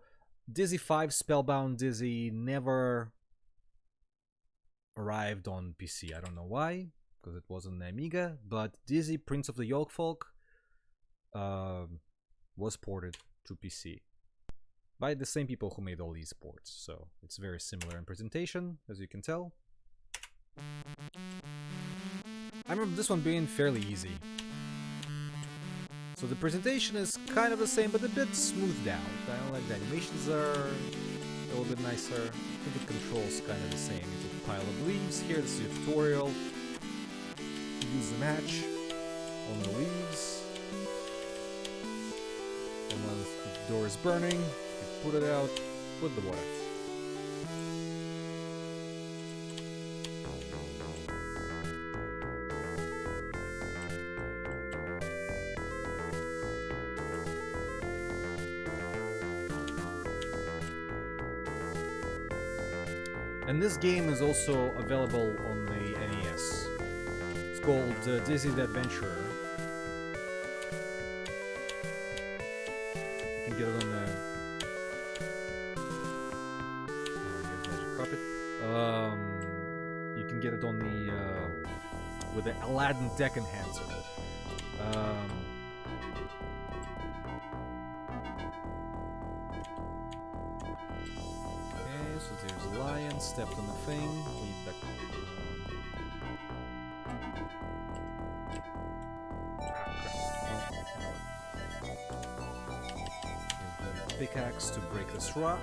Dizzy 5 Spellbound Dizzy never arrived on PC. I don't know why, because it was on the Amiga, but Dizzy Prince of the Yolkfolk was ported to PC by the same people who made all these ports, so it's very similar in presentation, as you can tell. I remember this one being fairly easy. So the presentation is kind of the same, but a bit smoothed out. I don't like the animations are a little bit nicer. I think it controls kind of the same. You put a pile of leaves here, this is your tutorial. Use the match on the leaves. And once the door is burning, you put it out with the water. And this game is also available on the NES. It's called Dizzy the Adventurer. You can get it on the... here's Magic Carpet. You can get it on the... with the Aladdin Deck Enhancer. So there's a lion, stepped on the thing, leave that. Use the pickaxe to break this rock.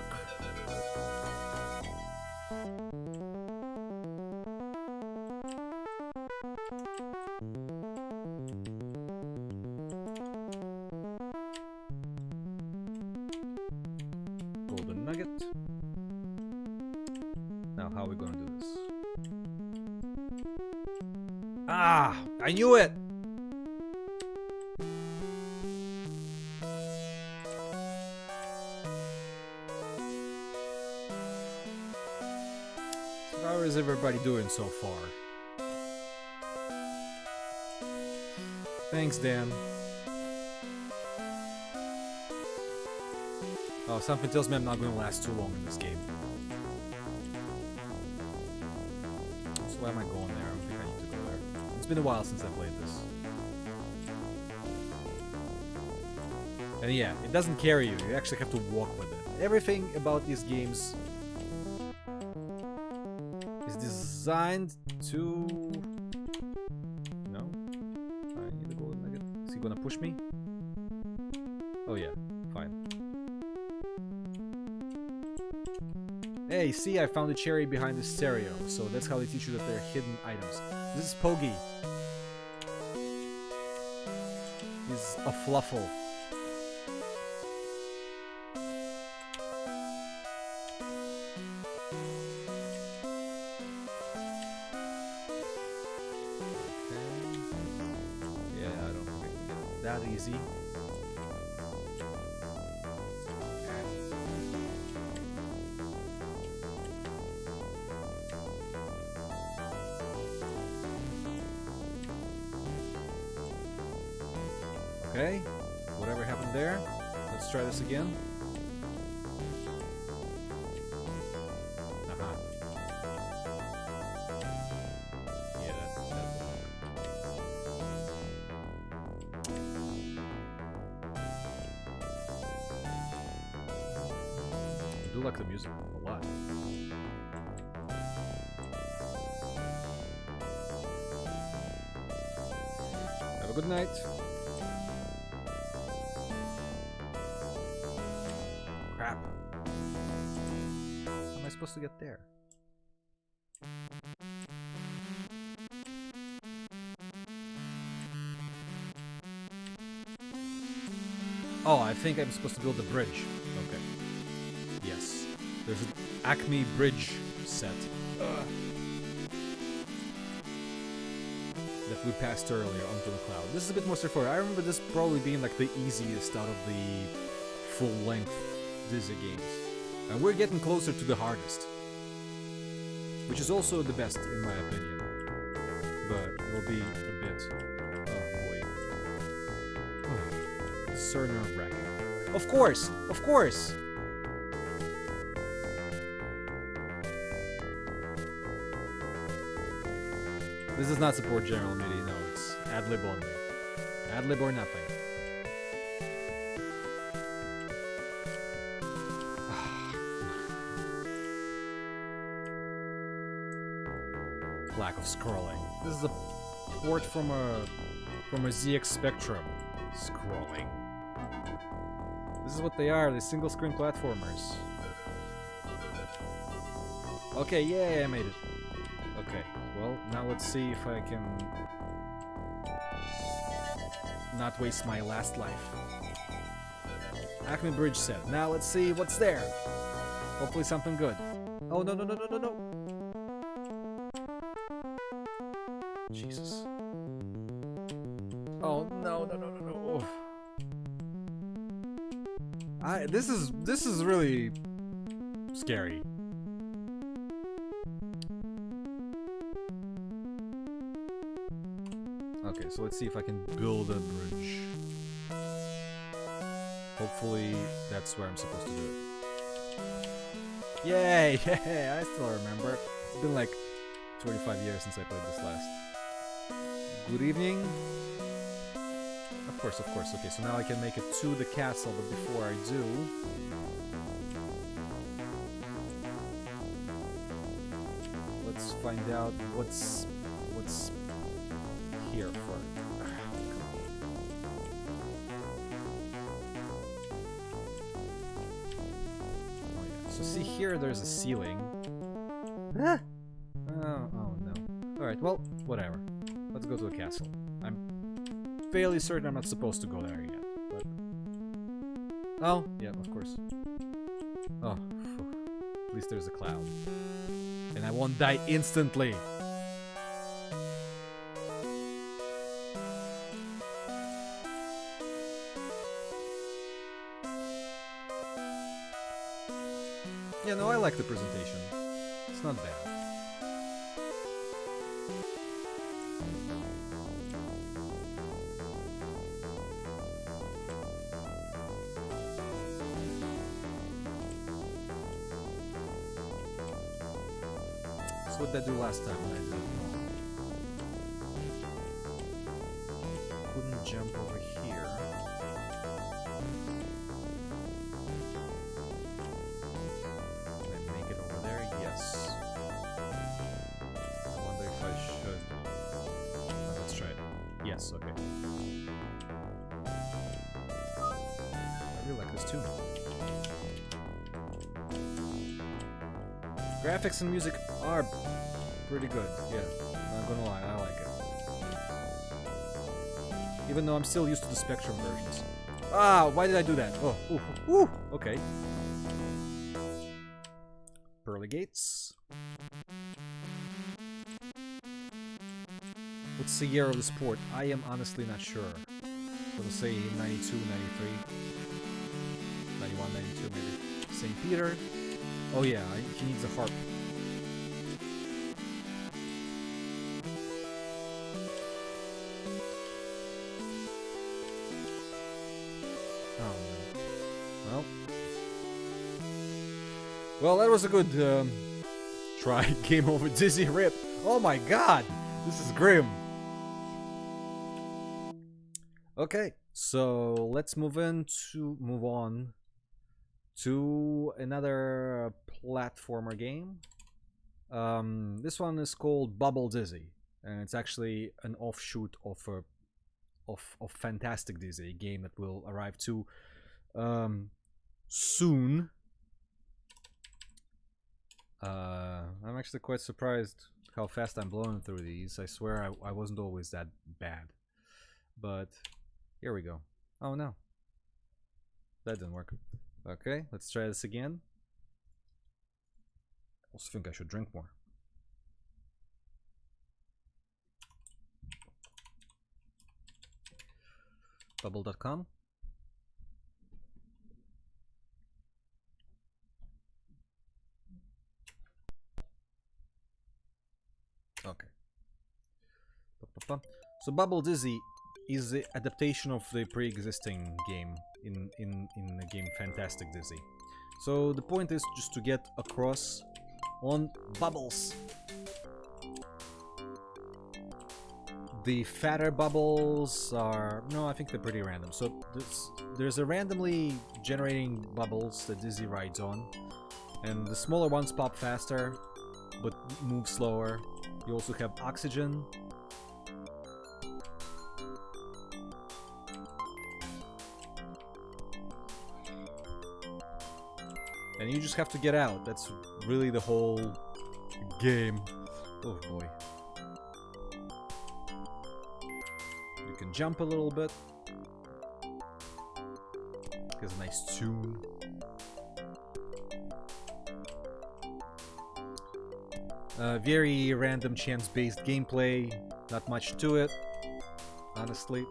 Golden nugget. Now, how are we gonna do this? Ah! I knew it! So how is everybody doing so far? Thanks, Dan. Oh, something tells me I'm not gonna last too long in this game. Why am I going there? I don't think I need to go there. It's been a while since I played this. And yeah, it doesn't carry you. You actually have to walk with it. Everything about these games is designed to... No? I need a golden nugget. Is he gonna push me? Oh yeah, fine. Hey, see, I found a cherry behind the stereo, so that's how they teach you that they're hidden items. This is Pogi. He's a fluffle. Okay. Yeah, I don't think I can get it that easy. Okay, whatever happened there, let's try this again. Uh-huh. Yeah, that won't work. I do like the music a lot. Have a good night. Crap. How am I supposed to get there? Oh, I think I'm supposed to build a bridge. Okay. Yes. There's an Acme bridge set. That we passed earlier onto the cloud. This is a bit more straightforward. I remember this probably being like the easiest out of the full-length Dizzy games. And we're getting closer to the hardest. Which is also the best, in my opinion. But it'll be a bit... Oh, boy. Oh, so nerve-wracking. Of course! Of course! This does not support general MIDI, no, it's ad-lib only. Ad-lib or nothing. Lack of scrolling. This is a port from a ZX Spectrum. Scrolling. This is what they are, they're single-screen platformers. Okay, yay, I made it. Okay, well, now let's see if I can not waste my last life. Acme Bridge set. Now let's see what's there. Hopefully something good. Oh, no, no, no, no, no, no. Jesus. Oh, no, no, no, no, no. Oh. This is really scary. Okay, so let's see if I can build a bridge. Hopefully that's where I'm supposed to do it. Yay! Yay! I still remember. It's been like 25 years since I played this last. Good evening. Of course, of course. Okay, so now I can make it to the castle, but before I do... let's find out what's here for. Oh yeah. So see here, there's a ceiling. Ah! Oh no. Alright, well, whatever. Let's go to a castle. I'm fairly certain I'm not supposed to go there yet, but... Oh, yeah, of course. Oh, phew. At least there's a cloud. And I won't die instantly! Yeah, no, I like the presentation. It's not bad. So what did I do last time when I did it? Couldn't jump over here. Yes, okay. I really like this too. Graphics and music are pretty good, yeah. Not gonna lie, I like it. Even though I'm still used to the Spectrum versions. Ah, why did I do that? Oh, ooh, ooh, okay. Pearly gates. What's the year of the sport? I am honestly not sure. I'm gonna say 92, 93. 91, 92 maybe. St. Peter. Oh yeah, he needs a harp. Oh no. Well, that was a good try. Game over. Dizzy rip. Oh my god! This is grim. Okay, so let's move on to another platformer game. This one is called Bubble Dizzy, and it's actually an offshoot of Fantastic Dizzy, a game that will arrive to soon. I'm actually quite surprised how fast I'm blowing through these. I swear I wasn't always that bad, but here we go. Oh no. that didn't work. Okay, let's try this again. I also think I should drink more. Bubble.com. Okay. So Bubble Dizzy is the adaptation of the pre-existing game in the game Fantastic Dizzy. So the point is just to get across on bubbles. The fatter bubbles are... no, I think they're pretty random. So there's a randomly generating bubbles that Dizzy rides on. And the smaller ones pop faster, but move slower. You also have oxygen. And you just have to get out. That's really the whole game. Oh boy. You can jump a little bit. Has a nice tune. Very random chance-based gameplay. Not much to it, honestly.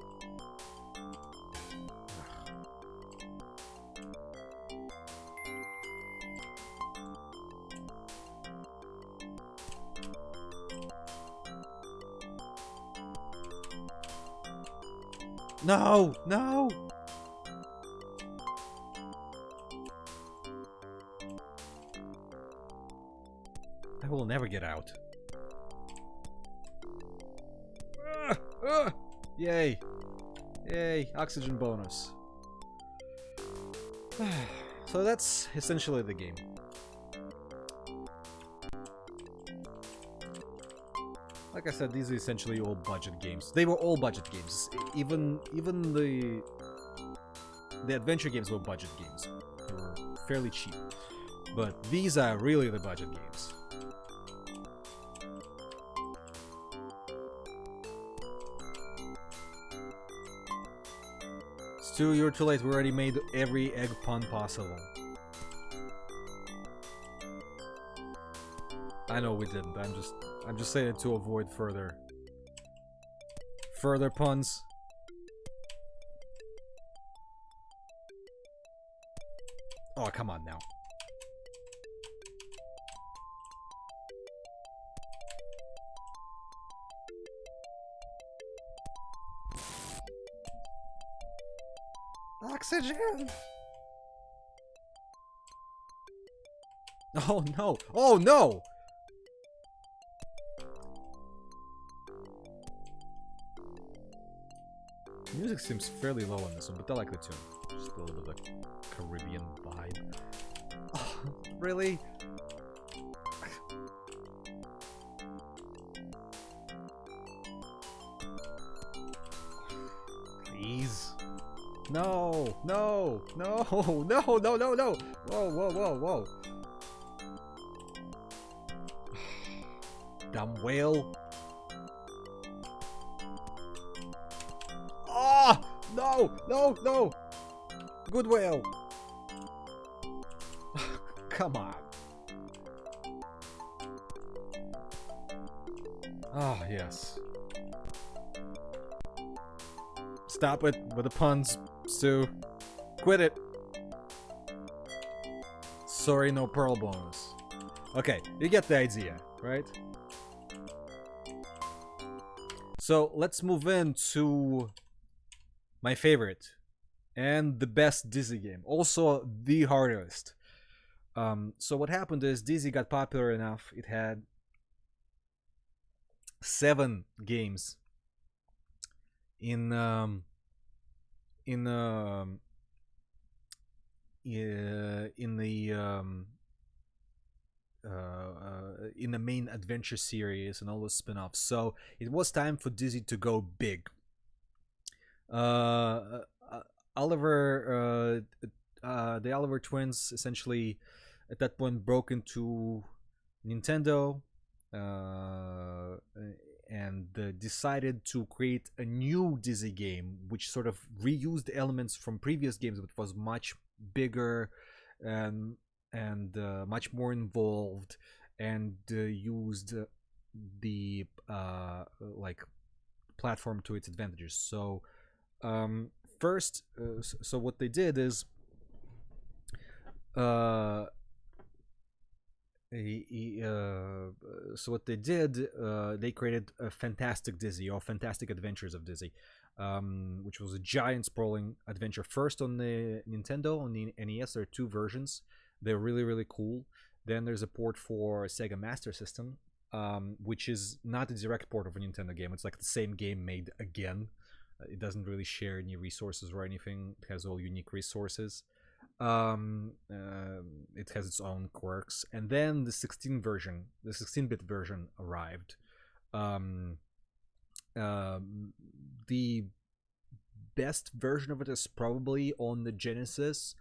No! No! I will never get out. Yay! Yay! Oxygen bonus. So that's essentially the game. Like I said, these are essentially all budget games. They were all budget games. Even the adventure games were budget games. They were fairly cheap. But these are really the budget games. Stu, you're too late. We already made every egg pun possible. I know we didn't. I'm just saying it to avoid further puns. Oh, come on now. Oxygen! Oh no! Oh no! The music seems fairly low on this one, but I like the tune. Just a little bit of a Caribbean vibe. Oh, really? Please. No, no, no, no, no, no, no! Whoa, whoa, whoa, whoa. Dumb whale. Ah! No, no, no! Good whale. Come on. Ah, yes. Stop it with the puns, Stu. Quit it. Sorry, no pearl bonus. Okay, you get the idea, right? So let's move into my favorite and the best Dizzy game. Also the hardest. So what happened is Dizzy got popular enough. It had 7 games in the main adventure series and all the spin-offs. So it was time for Dizzy to go big. The Oliver twins essentially at that point broke into Nintendo, and decided to create a new Dizzy game, which sort of reused elements from previous games, but was much bigger and much more involved, and used the like platform to its advantages. So first, so what they did is so what they did, they created a Fantastic Dizzy, or Fantastic Adventures of Dizzy, which was a giant sprawling adventure. First on the Nintendo, on the NES, there are two versions. They're really, really cool. Then there's a port for Sega Master System, which is not a direct port of a Nintendo game. It's like the same game made again. It doesn't really share any resources or anything. It has all unique resources. It has its own quirks. And then the 16-bit version arrived. The best version of it is probably on the Genesis,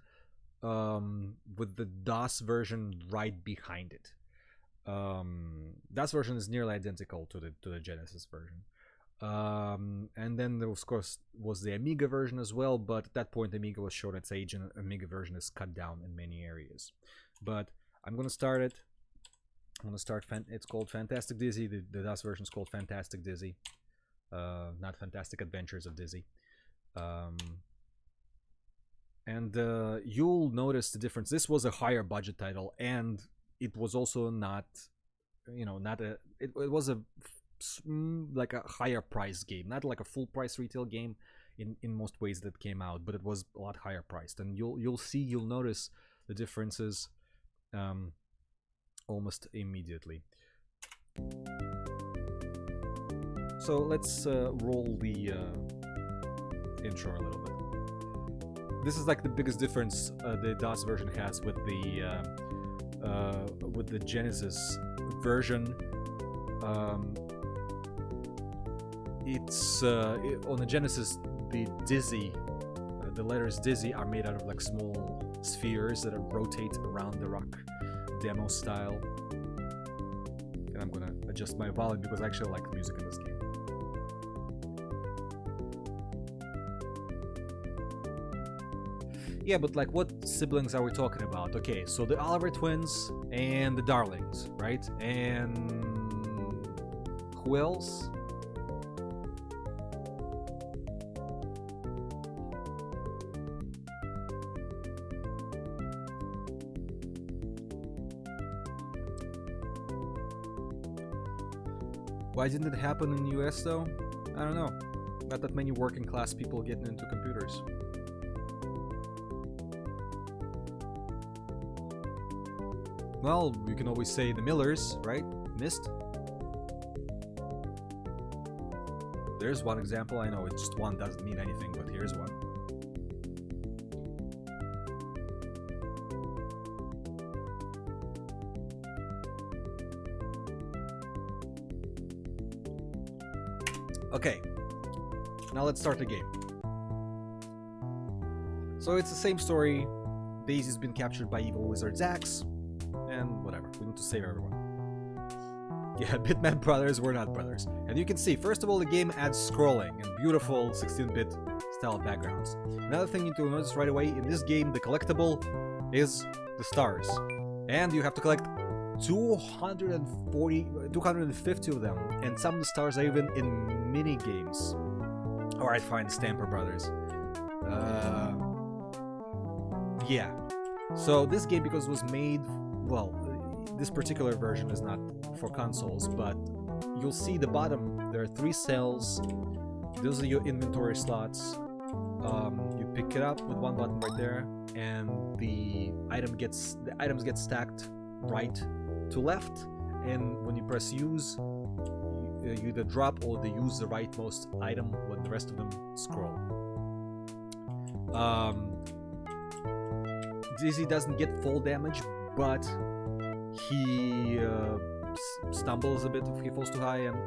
with the DOS version right behind it. DOS version is nearly identical to the Genesis version. And then there was, of course, was the Amiga version as well, but at that point Amiga was showing its age, and Amiga version is cut down in many areas. But I'm gonna start it. It's called Fantastic Dizzy. The DOS version is called Fantastic Dizzy, not Fantastic Adventures of Dizzy. And you'll notice the difference. This was a higher budget title, and it was also not, it was a like a higher price game, not like a full price retail game in most ways that came out, but it was a lot higher priced, and you'll notice the differences almost immediately. So let's roll the intro a little bit. This is like the biggest difference the DOS version has with the Genesis version. It's on the Genesis, the Dizzy, the letters Dizzy are made out of like small spheres that rotate around the rock, demo style. And I'm gonna adjust my volume because I actually like the music in this game. Yeah, but like, what siblings are we talking about? Okay, so the Oliver twins and the Darlings, right? And who else? Why didn't it happen in the US though? I don't know. Not that many working class people getting into computers. Well, you can always say the Millers, right? Missed. There's one example. I know it's just one, doesn't mean anything, but here's one. Okay, now let's start the game. So it's the same story. Daisy's been captured by evil wizard Zax, and whatever, we need to save everyone. Yeah, Bitmap brothers were not brothers. And you can see, first of all, the game adds scrolling and beautiful 16-bit style backgrounds. Another thing you need to notice right away, in this game, the collectible is the stars. And you have to collect 250 of them, and some of the stars are even in mini games. Alright, fine, Stamper Brothers. Yeah. So this game, because it was made, well, this particular version is not for consoles, but you'll see the bottom, there are 3 cells. Those are your inventory slots. You pick it up with one button right there, and the items get stacked right to left, and when you press use, you either drop or they use the rightmost item when the rest of them scroll. Dizzy doesn't get full damage, but he stumbles a bit if he falls too high, and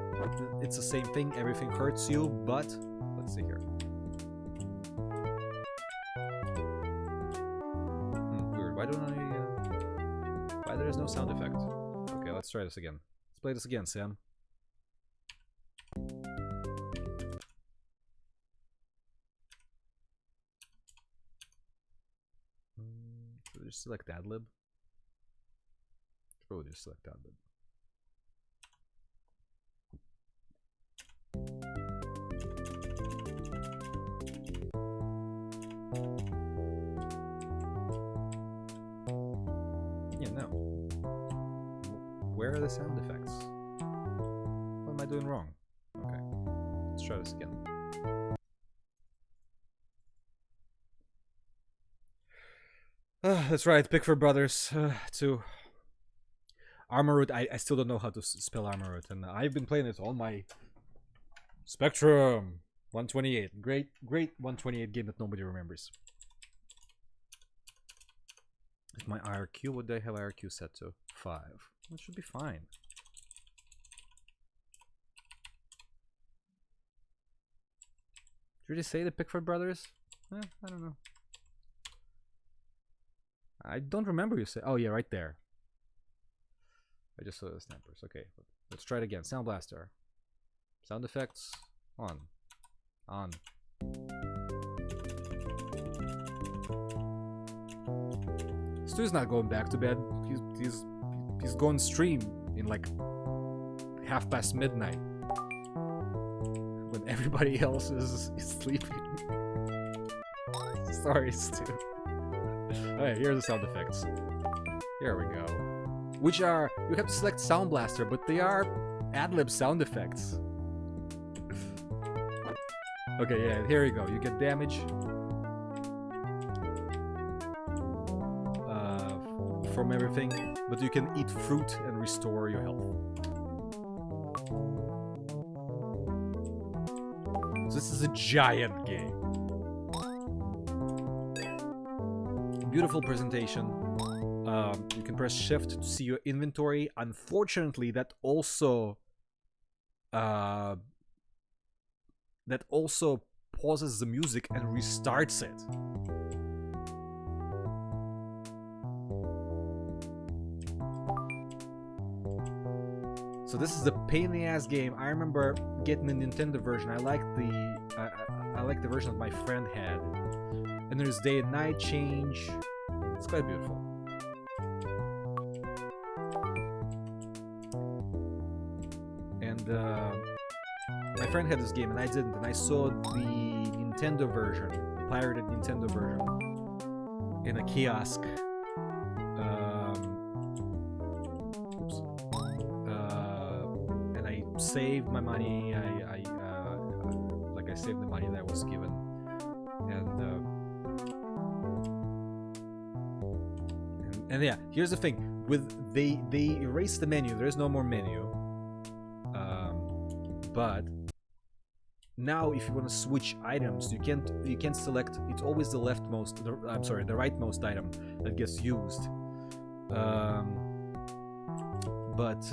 it's the same thing, everything hurts you, but let's see here. Weird, why don't I why there is no sound effect? Okay, let's try this again. Let's play this again, Sam. just select adlib? Probably just select adlib. Yeah, no. Where are the sound effects? What am I doing wrong? Okay, let's try this again. That's right, Pickford Brothers 2. Armorroot, I still don't know how to spell Armorroot, and I've been playing it on my Spectrum 128. Great 128 game that nobody remembers. Is my IRQ, what do I have IRQ set to? 5. That should be fine. Did you say the Pickford Brothers? I don't know. I don't remember you say. Oh yeah, right there. I just saw the snappers. Okay, let's try it again. Sound Blaster. Sound effects on. On. Stu's not going back to bed. He's going stream in like midnight when everybody else is sleeping. Sorry, Stu. Alright, here are the sound effects. Here we go. Which are, you have to select Sound Blaster, but they are ad-lib sound effects. Okay, yeah, here you go. You get damage from everything, but you can eat fruit and restore your health. So this is a giant game. Beautiful presentation. You can press shift to see your inventory. Unfortunately, that also pauses the music and restarts it. So this is a pain in the ass game. I remember getting the Nintendo version. I like the version that my friend had. And there's day and night change. It's quite beautiful. And my friend had this game and I didn't. And I saw the Nintendo version, the pirated Nintendo version, in a kiosk. And I saved my money. I saved the money that I was given. And yeah, here's the thing: they erased the menu. There is no more menu. But now, if you want to switch items, you can't select. It's always the leftmost. The rightmost item that gets used. But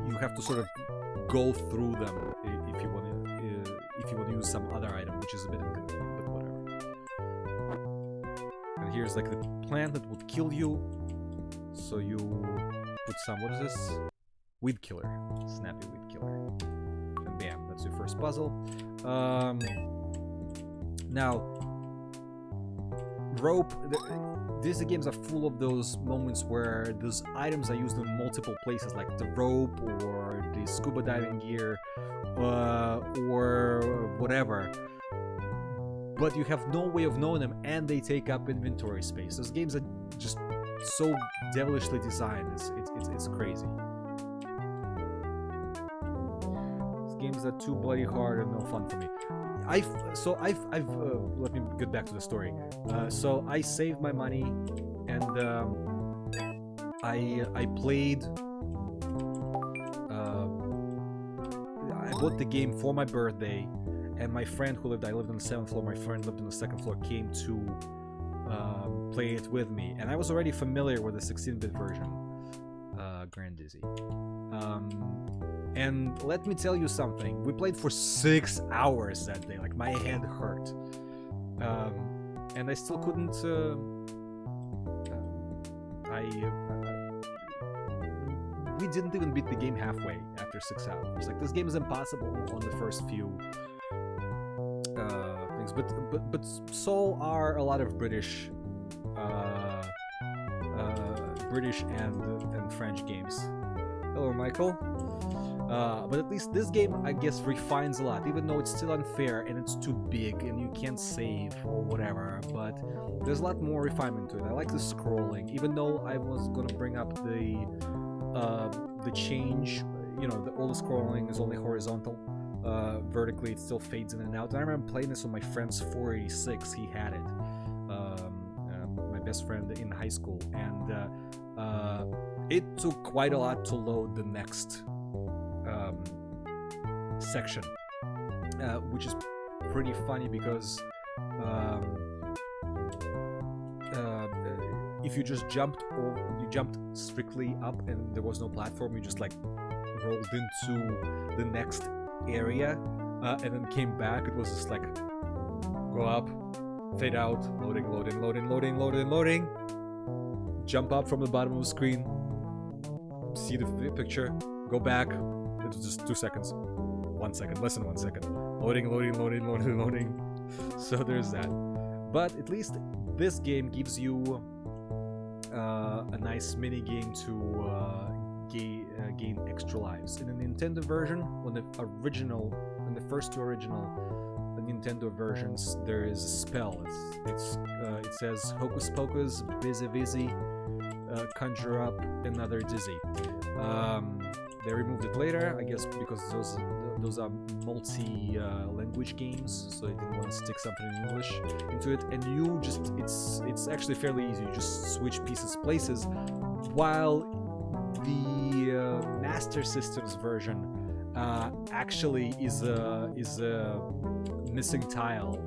you have to sort of go through them if you want to use some other item, which is a bit inconvenient, but whatever. And here's like the plant that would kill you, so you put some, what is this? Weed killer, snappy weed killer, and bam, that's your first puzzle. Now, rope. These games are full of those moments where those items are used in multiple places, like the rope or the scuba diving gear, or whatever. But you have no way of knowing them, and they take up inventory space. Those games are just so devilishly designed. It's crazy. These games are too bloody hard and no fun for me. I've let me get back to the story. So I saved my money, and I played. I bought the game for my birthday, and my friend who lived, I lived on the 7th floor. My friend lived on the 2nd floor. Came to play it with me, and I was already familiar with the 16-bit version, Grand Dizzy. And let me tell you something. We played for 6 hours that day. Like, my head hurt. And I still couldn't... we didn't even beat the game halfway after 6 hours. Like, this game is impossible on the first few things, but so are a lot of British and French games. Hello, Michael. But at least this game, I guess, refines a lot, even though it's still unfair and it's too big and you can't save or whatever, but there's a lot more refinement to it. I like the scrolling, even though I was gonna bring up the change, you know, all the scrolling is only horizontal. Vertically it still fades in and out. And I remember playing this on my friend's 486, he had it. My best friend in high school, and it took quite a lot to load the next section, which is pretty funny because if you just jumped strictly up and there was no platform, you just like rolled into the next area and then came back, it was just like go up, fade out, loading, jump up from the bottom of the screen, see the picture, go back. It was just 2 seconds, 1 second, less than 1 second, loading. So there's that. But at least this game gives you a nice mini game to gain extra lives. In the Nintendo version, when the first two original Nintendo versions, there is a spell. It says Hocus Pocus, Busy Busy, conjure up another Dizzy. They removed it later, I guess, because those are multi-language games, so they didn't want to stick something in English into it. And you just it's actually fairly easy. You just switch places, while the Master System's version actually is a missing tile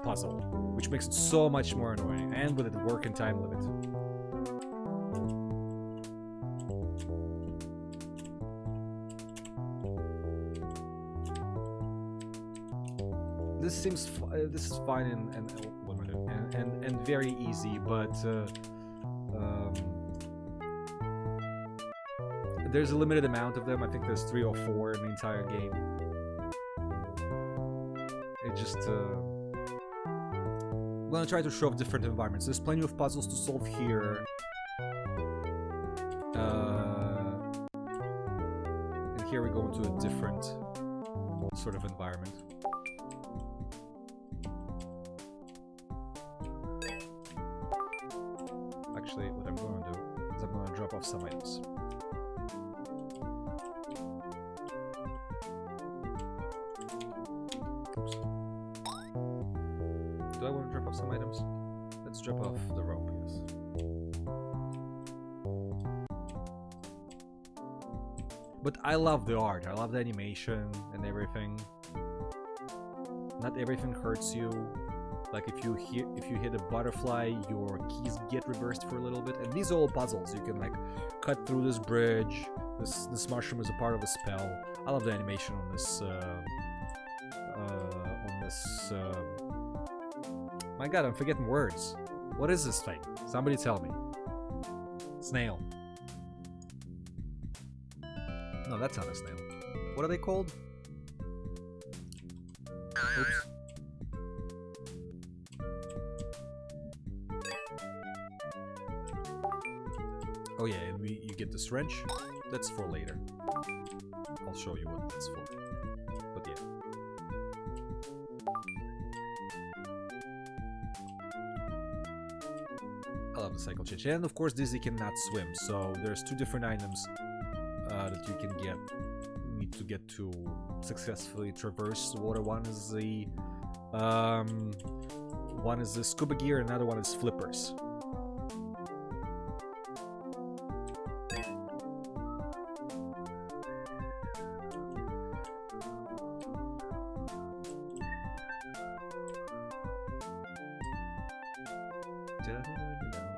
puzzle, which makes it so much more annoying, and with a working time limit. This is fine and very easy, but there's a limited amount of them. I think there's 3 or 4 in the entire game. It just I'm gonna try to show off different environments. There's plenty of puzzles to solve here. And here we go into a different sort of environment. Actually, what I'm going to do is I'm going to drop off some items. Oops. Do I want to drop off some items? Let's drop off the rope, yes. But I love the art, I love the animation and everything. Not everything hurts you. Like if you hit a butterfly, your keys get reversed for a little bit. And these are all puzzles. You can like cut through this bridge. This mushroom is a part of a spell. I love the animation on this. My God, I'm forgetting words. What is this thing? Somebody tell me. Snail. No, that's not a snail. What are they called? Oops. Oh yeah, and you get this wrench. That's for later. I'll show you what that's for. But yeah. I love the cycle change. And of course Dizzy cannot swim, so there's 2 different items that you can need to get to successfully traverse the water. One is the scuba gear, and another one is flippers.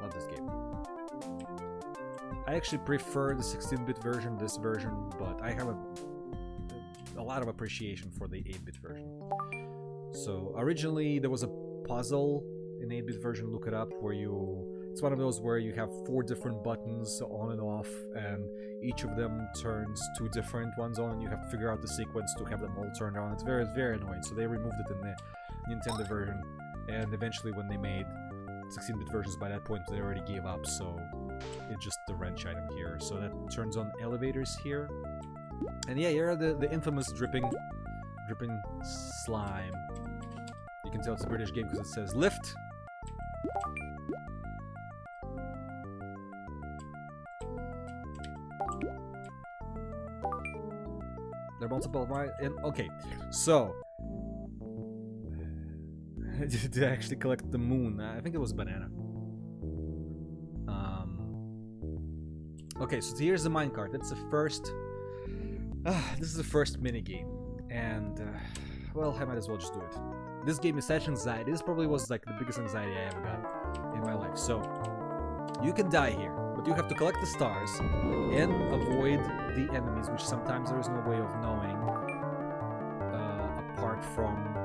Love this game. I actually prefer the 16-bit version, this version, but I have a lot of appreciation for the 8-bit version. So originally there was a puzzle in 8-bit version, look it up, where it's one of those where you have 4 different buttons on and off, and each of them turns 2 different ones on, and you have to figure out the sequence to have them all turned on. It's very, very annoying, so they removed it in there. Nintendo version, and eventually when they made 16-bit versions, by that point they already gave up, so it's just the wrench item here. So that turns on elevators here. And yeah, here are the infamous dripping slime. You can tell it's a British game because it says lift. There are multiple, right? And okay, so did I actually collect the moon? I think it was a banana. Okay, so here's the minecart. That's the first. This is the first mini game, and well, I might as well just do it. This game is such anxiety. This probably was like the biggest anxiety I ever got in my life. So you can die here, but you have to collect the stars and avoid the enemies, which sometimes there is no way of knowing apart from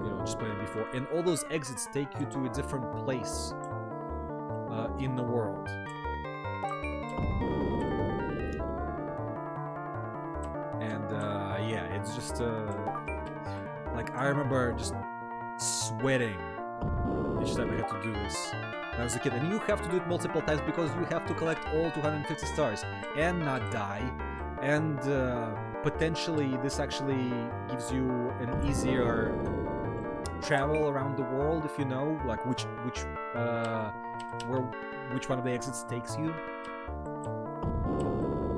you know, just playing before. And all those exits take you to a different place in the world. And yeah, it's just like I remember just sweating each time I had to do this when I was a kid. And you have to do it multiple times because you have to collect all 250 stars and not die. And potentially this actually gives you an easier travel around the world if you know like which one of the exits takes you.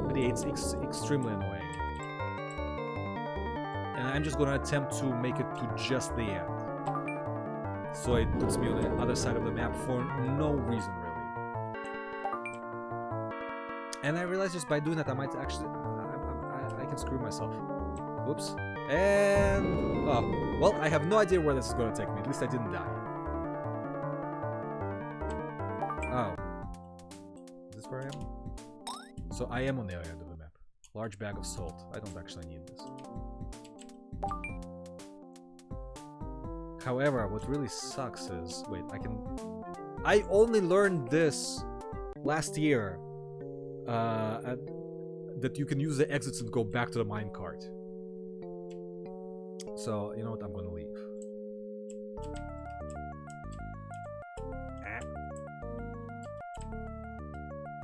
But yeah, it's extremely annoying. And I'm just gonna attempt to make it to just the end. So it puts me on the other side of the map for no reason, really. And I realized just by doing that, I might actually... I can screw myself. Whoops. And... oh, well, I have no idea where this is gonna take me. At least I didn't die. Oh. Is this where I am? So I am on the other end of the map. Large bag of salt. I don't actually need this. However, what really sucks is... wait, I only learned this last year. That you can use the exits and go back to the minecart. So, you know what? I'm gonna leave.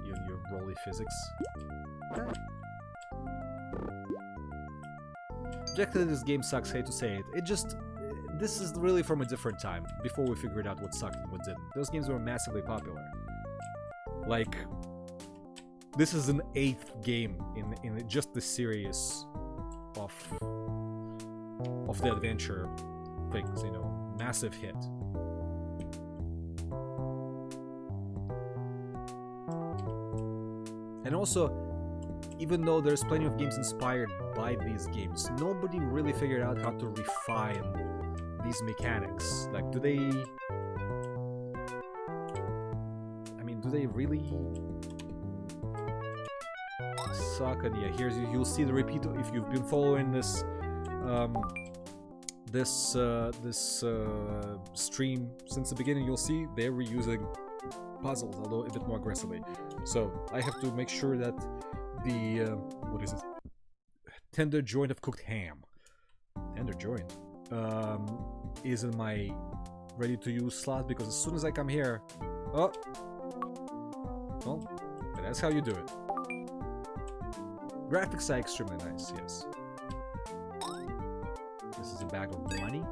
You and your rolly physics. Objectively, this game sucks, hate to say it. It just... this is really from a different time, before we figured out what sucked and what didn't. Those games were massively popular. Like... this is an 8th game in just the series of the adventure things, you know, massive hit. And also, even though there's plenty of games inspired by these games, nobody really figured out how to refine these mechanics. Like, do they... I mean, do they really... suck? And yeah, here's you'll see the repeat if you've been following this stream since the beginning. You'll see they're reusing puzzles, although a bit more aggressively. So I have to make sure that the what is it? Tender joint of cooked ham. Tender joint is in my ready to use slot, because as soon as I come here, oh, well, that's how you do it. Graphics are extremely nice, yes. This is a bag of money.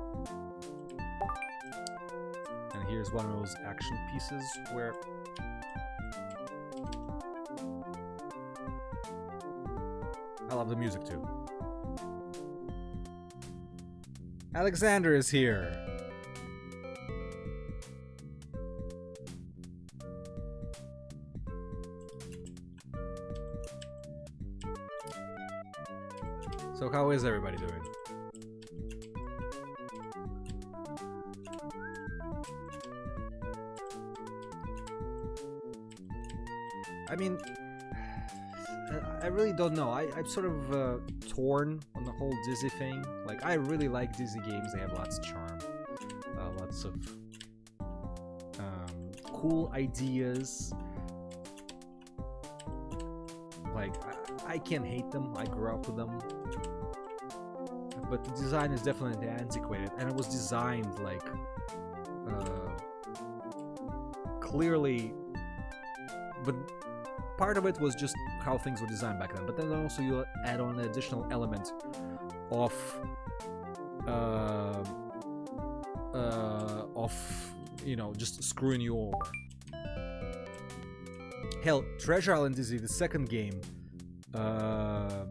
And here's one of those action pieces where... I love the music too. Alexander is here! So how is everybody doing? I mean, I really don't know. I'm sort of torn on the whole Dizzy thing. Like, I really like Dizzy games. They have lots of charm, lots of cool ideas. Like, I can't hate them. I grew up with them. but the design is definitely antiquated, and it was designed like clearly, but part of it was just how things were designed back then. But then also you add on an additional element of you know, just screwing you over. Hell, Treasure Island Dizzy, the second game, what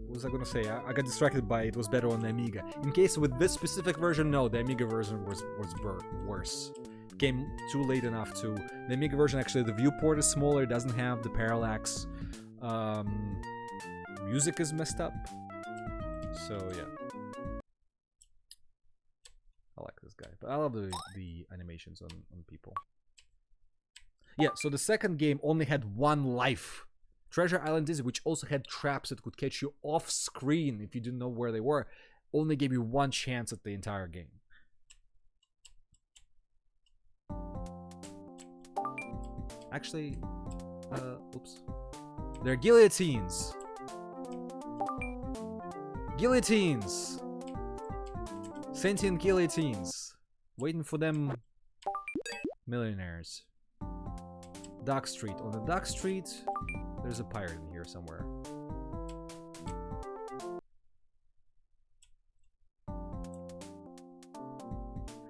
was I gonna say? I got distracted by it was better on the Amiga. In case with this specific version, no, the Amiga version was worse. It came too late enough to... The Amiga version, actually, the viewport is smaller, it doesn't have the parallax. Music is messed up. So, yeah. I like this guy, but I love the animations on people. Yeah, so the second game only had one life. Treasure Island Dizzy, which also had traps that could catch you off screen if you didn't know where they were, only gave you one chance at the entire game. Actually, oops. They're guillotines. Guillotines. Sentient guillotines. Waiting for them millionaires. Dock Street. On the Dock Street, there's a pirate in here somewhere.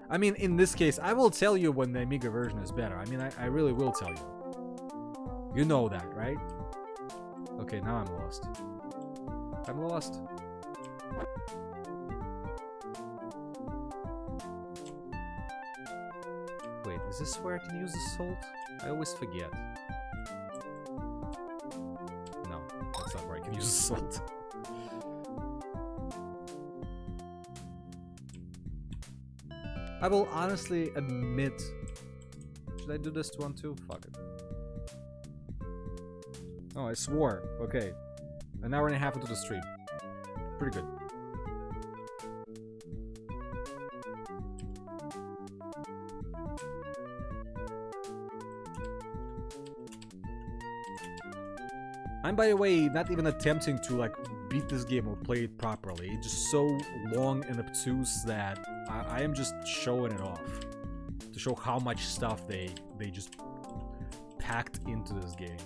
I mean, in this case, I will tell you when the Amiga version is better. I mean, I really will tell you. You know that, right? Okay, now I'm lost. I'm lost. Wait, is this where I can use the salt? I always forget. No, that's not where I can use the salt. I will honestly admit... Should I do this one too? Fuck it. Oh, I swore. Okay. An hour and a half into the stream. Pretty good. I'm, by the way, not even attempting to, like, beat this game or play it properly. It's just so long and obtuse that I am just showing it off. To show how much stuff they just packed into this game.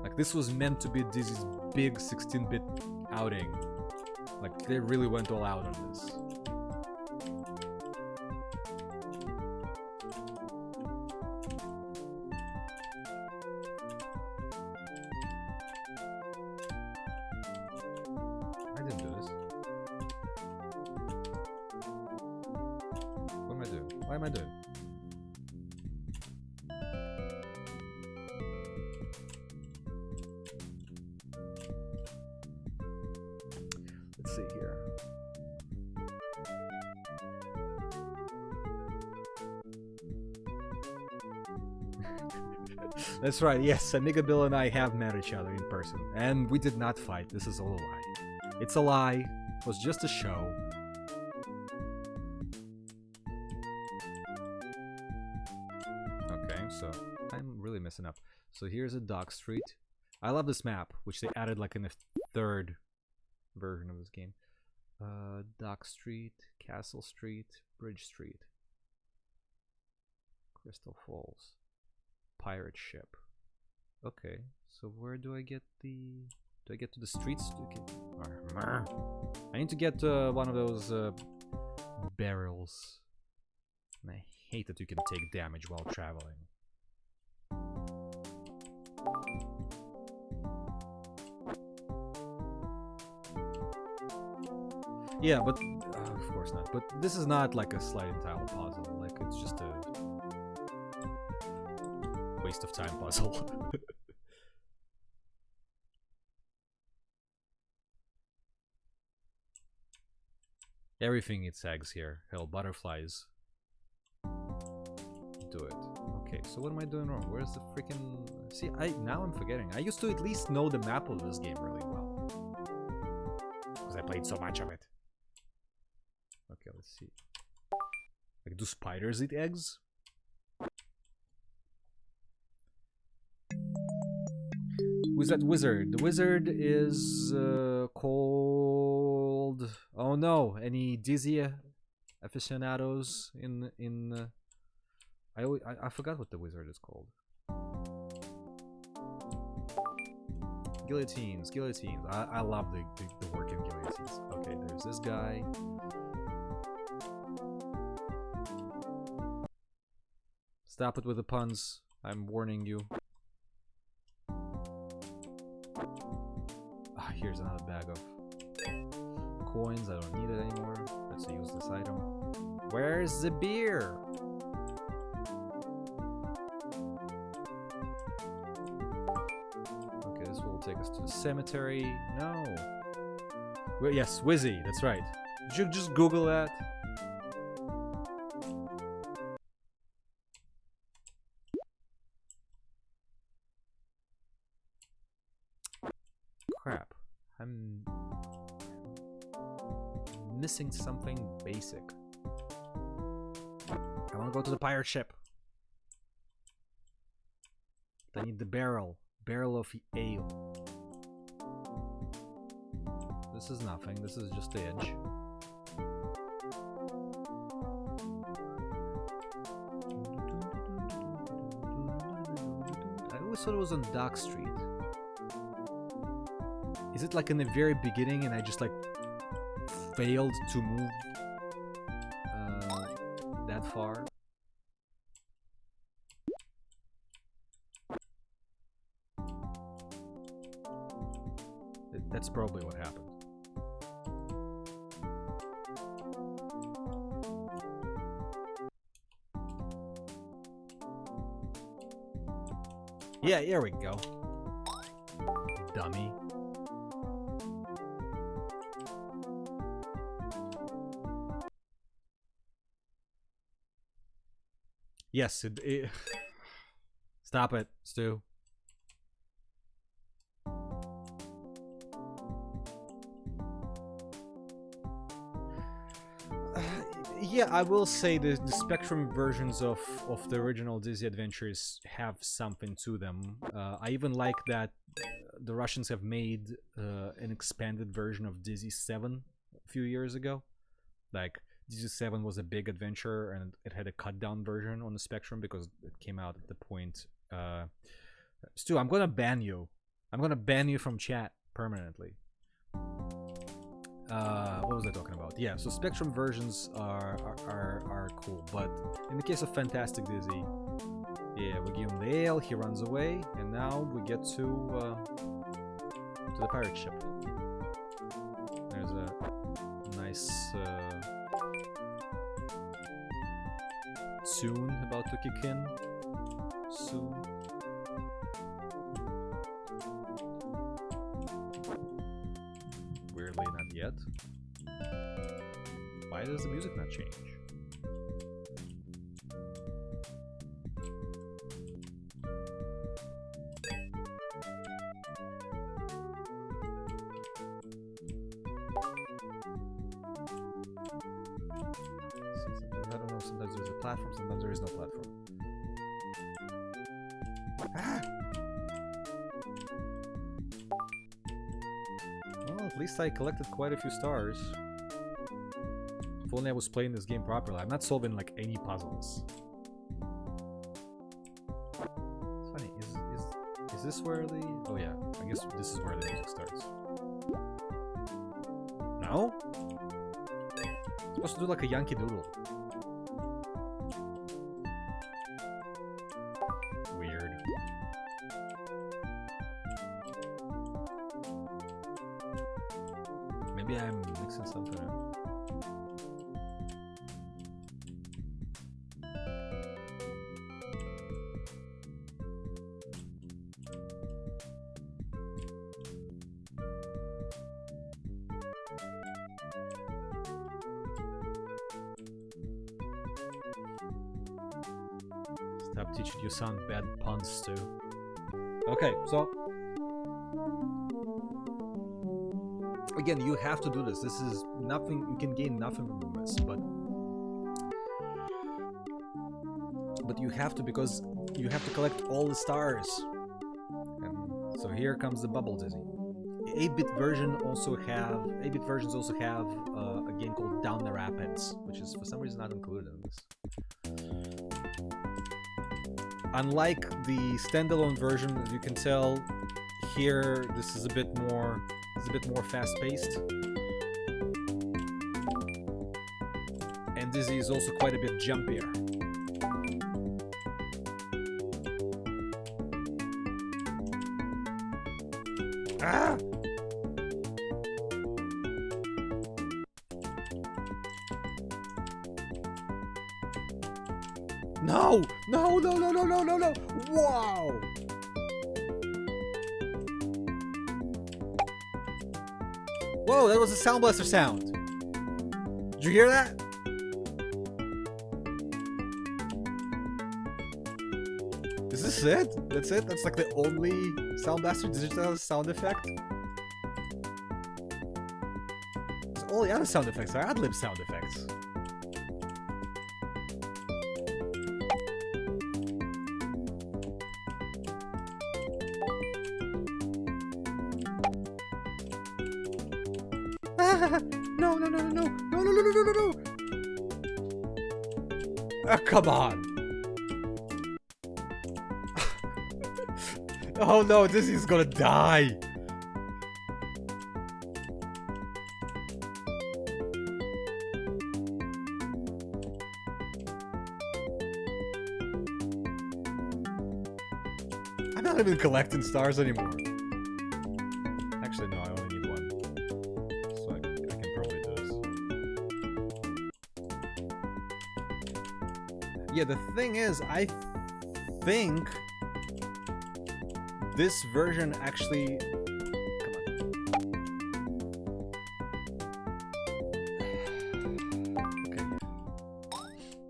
Like, this was meant to be Dizzy's big 16-bit outing. Like, they really went all out on this. I didn't do this. What am I doing? Why am I doing? Let's see here. That's right, yes, Amiga Bill and I have met each other in person, and we did not fight. This is all a lie. It's a lie. It was just a show. Okay, so I'm really messing up. So here's a Dock Street. I love this map, which they added like in the third version of this game. Dock Street, Castle Street, Bridge Street, Crystal Falls, Pirate Ship. Okay, so where do I get the... Do I get to the streets? Okay. I need to get one of those barrels. And I hate that you can take damage while traveling. Yeah, but of course not. But this is not like a sliding tile puzzle. Like, it's just a waste of time puzzle. Everything eats eggs here. Hell, butterflies. Do it. Okay, so what am I doing wrong? Where's the freaking... See, now I'm forgetting. I used to at least know the map of this game really well. Because I played so much of it. Okay, let's see. Like, do spiders eat eggs? Who's that wizard? The wizard is called... Oh no, any Dizzy aficionados in I forgot what the wizard is called. Guillotines. I love the work in guillotines. Okay, there's this guy. Stop it with the puns. I'm warning you. Ah, here's another bag of coins. I don't need it anymore. Let's use this item. Where's the beer? Okay, this will take us to the cemetery. No. Well, yes, Wizzy. That's right. Did you just Google that? Crap. I'm missing something basic. I want to go to the pirate ship. I need the barrel of ale. This is nothing. This is just the edge. I always thought it was on Dock Street. Is it like in the very beginning and I just like failed to move that far? That's probably what happened. Yeah, here we go. Dummy. Yes, it... Stop it, Stu. Yeah, I will say the Spectrum versions of the original Dizzy Adventures have something to them. I even like that the Russians have made an expanded version of Dizzy 7 a few years ago. Like, Dizzy 7 was a big adventure and it had a cut-down version on the Spectrum because it came out at the point... Stu, I'm gonna ban you. I'm gonna ban you from chat permanently. What was I talking about? Yeah, so Spectrum versions are cool, but in the case of Fantastic Dizzy, yeah, we give him the ale, he runs away, and now we get to the pirate ship. There's a nice tune about to kick in soon. Weirdly, not yet. Why does the music not change? I don't know, sometimes there's a platform, sometimes there is no platform. Ah! Well, at least I collected quite a few stars. If only I was playing this game properly. I'm not solving like any puzzles. It's funny, is this where the... Oh yeah, I guess this is where the music starts. No? It's supposed to do like a Yankee Doodle. Weird. Maybe I'm mixing something up. Stop teaching your son bad puns too. Okay, so again, you have to do this. This is nothing, you can gain nothing from this, but you have to, because you have to collect all the stars. And So here comes the Bubble Dizzy. 8-bit versions also have a game called Down the Rapids, which is for some reason not included in this. Unlike the standalone version, as you can tell, here this is a bit more fast-paced. And Dizzy is also quite a bit jumpier. Ah! No! No, no, no, no, no, no, no! Wow! Whoa, that was a Sound Blaster sound. Did you hear that? Is this it? That's it? That's like the only Sound Blaster digital sound effect? All the other sound effects are ad-lib sound effects. No, no, no, no, no, no, no, no, no, no, no, no. Come on. Oh no, Dizzy's gonna die. I'm not even collecting stars anymore. Actually, no, I only need one. So I can probably do this. Yeah, the thing is, I think this version actually... Come on. Okay.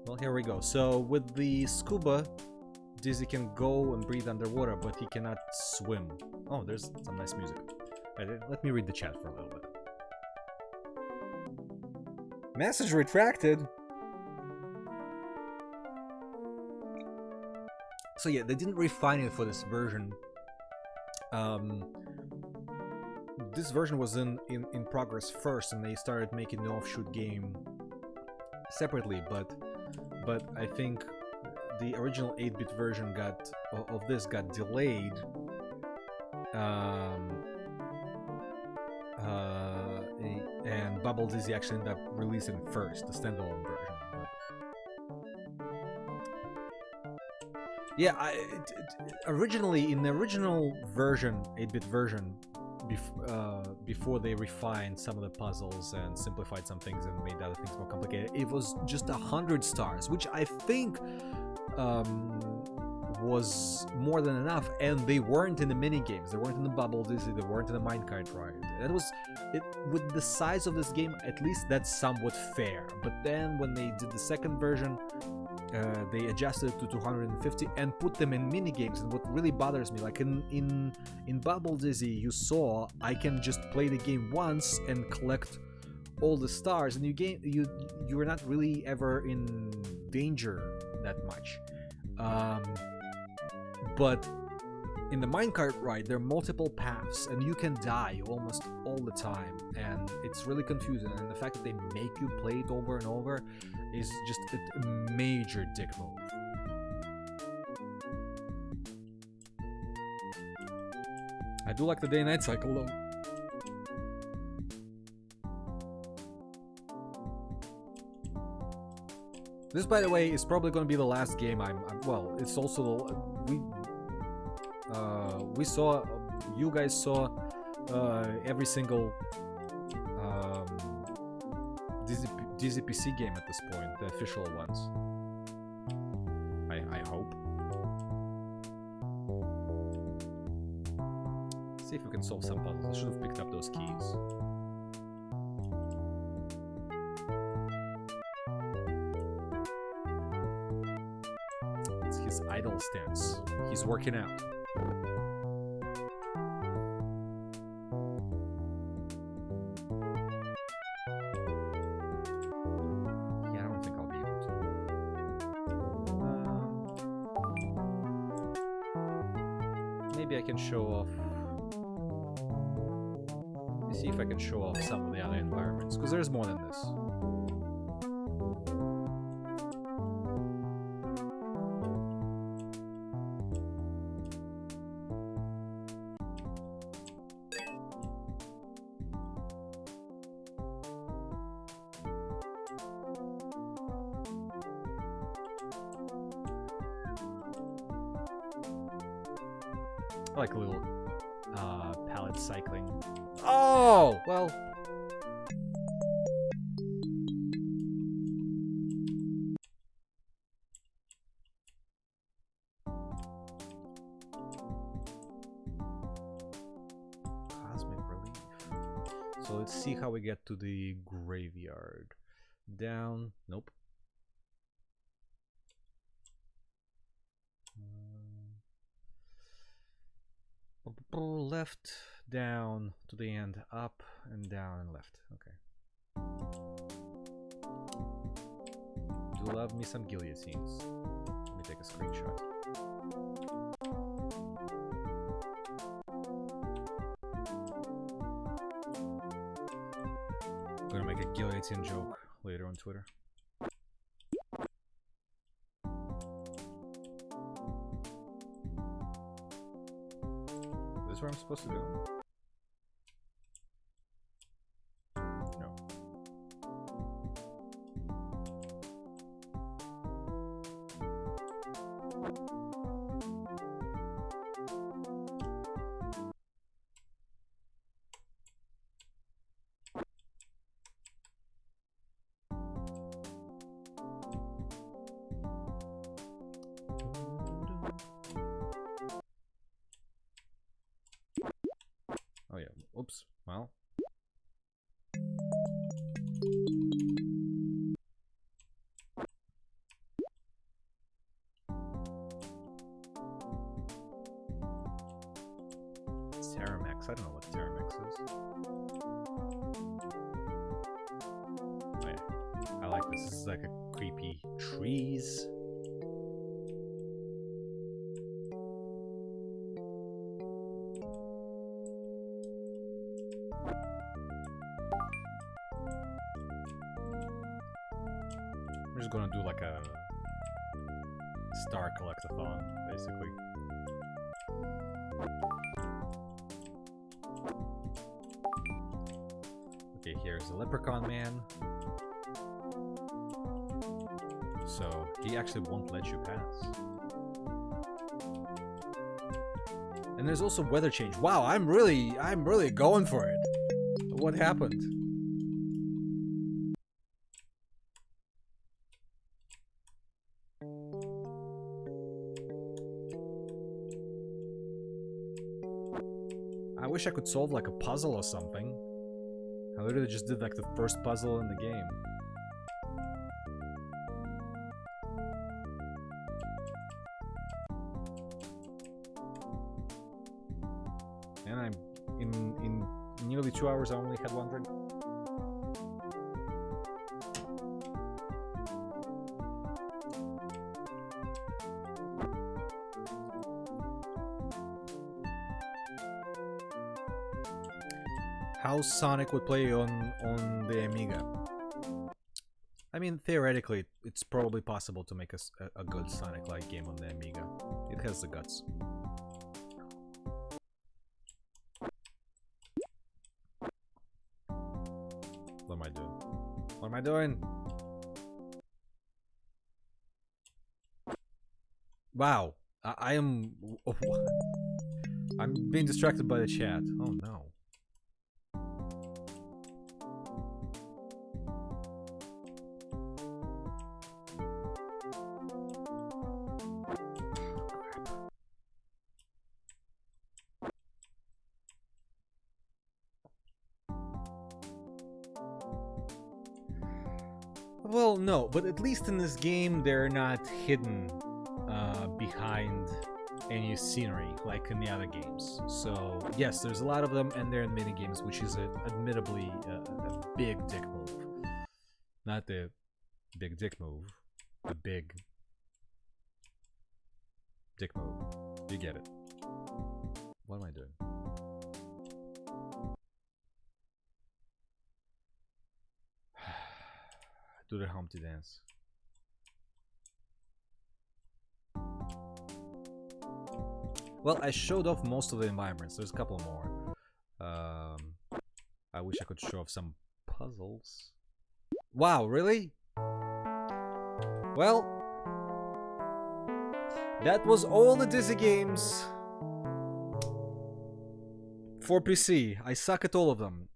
Well, here we go. So, with the scuba, Dizzy can go and breathe underwater, but he cannot swim. Oh, there's some nice music. Right, let me read the chat for a little bit. Message retracted. So yeah, they didn't refine it for this version. This version was in progress first, and they started making the offshoot game separately. But I think the original 8-bit version of this got delayed. And Bubble Dizzy actually ended up releasing first, the standalone version. Yeah, originally, in the original version, 8-bit version, before they refined some of the puzzles and simplified some things and made other things more complicated, it was just 100 stars, which I think was more than enough, and they weren't in the mini games, they weren't in the Bubble Dizzy, they weren't in the minecart ride. That was it. With the size of this game, at least that's somewhat fair. But then when they did the second version, they adjusted it to 250 and put them in mini games. And what really bothers me, like in Bubble Dizzy, you saw I can just play the game once and collect all the stars, and you are not really ever in danger that much. But in the minecart ride, there are multiple paths, and you can die almost all the time, and it's really confusing. And the fact that they make you play it over and over is just a major dick move. I do like the day-night cycle, though. This, by the way, is probably going to be the last game well, it's also we saw, you guys saw every single Dizzy PC game at this point, the official ones. I hope. See if we can solve some puzzles. I should have picked up those keys. It's his idle stance. He's working out. Yeah, I don't think I'll be able to. Maybe I can show off see if I can show off some of the other environments, because there's more than this. I like a little palette cycling. Oh, well. Cosmic relief. So let's see how we get to the graveyard. Down. Nope. Left, down, to the end, up, and down, and left. Okay. Do love me some guillotines. Let me take a screenshot. I'm gonna make a guillotine joke later on Twitter. Is this where I'm supposed to go? No. Oh yeah, oops, well. Terramax, I don't know what Terramax is. Oh yeah, I like this. This is like a creepy trees. We're just gonna do like a star collectathon, basically. Okay, here's the Leprechaun Man. So he actually won't let you pass. And there's also weather change. Wow, I'm really going for it. What happened? I wish I could solve like a puzzle or something. I literally just did like the first puzzle in the game. And I'm in nearly 2 hours I only had one drink. How Sonic would play on the Amiga. I mean, theoretically, it's probably possible to make a good Sonic-like game on the Amiga. It has the guts. What am I doing? What am I doing? Wow, I am... I'm being distracted by the chat. Oh no. Well, no, but at least in this game, they're not hidden behind any scenery like in the other games. So, yes, there's a lot of them, and they're in minigames, which is admittably a big dick move. Not the big dick move, a big dick move. You get it. What am I doing? do the Humpty dance. Well, I showed off most of the environments. There's a couple more. I wish I could show off some puzzles. Wow, really? Well, that was all the Dizzy games for PC. I suck at all of them.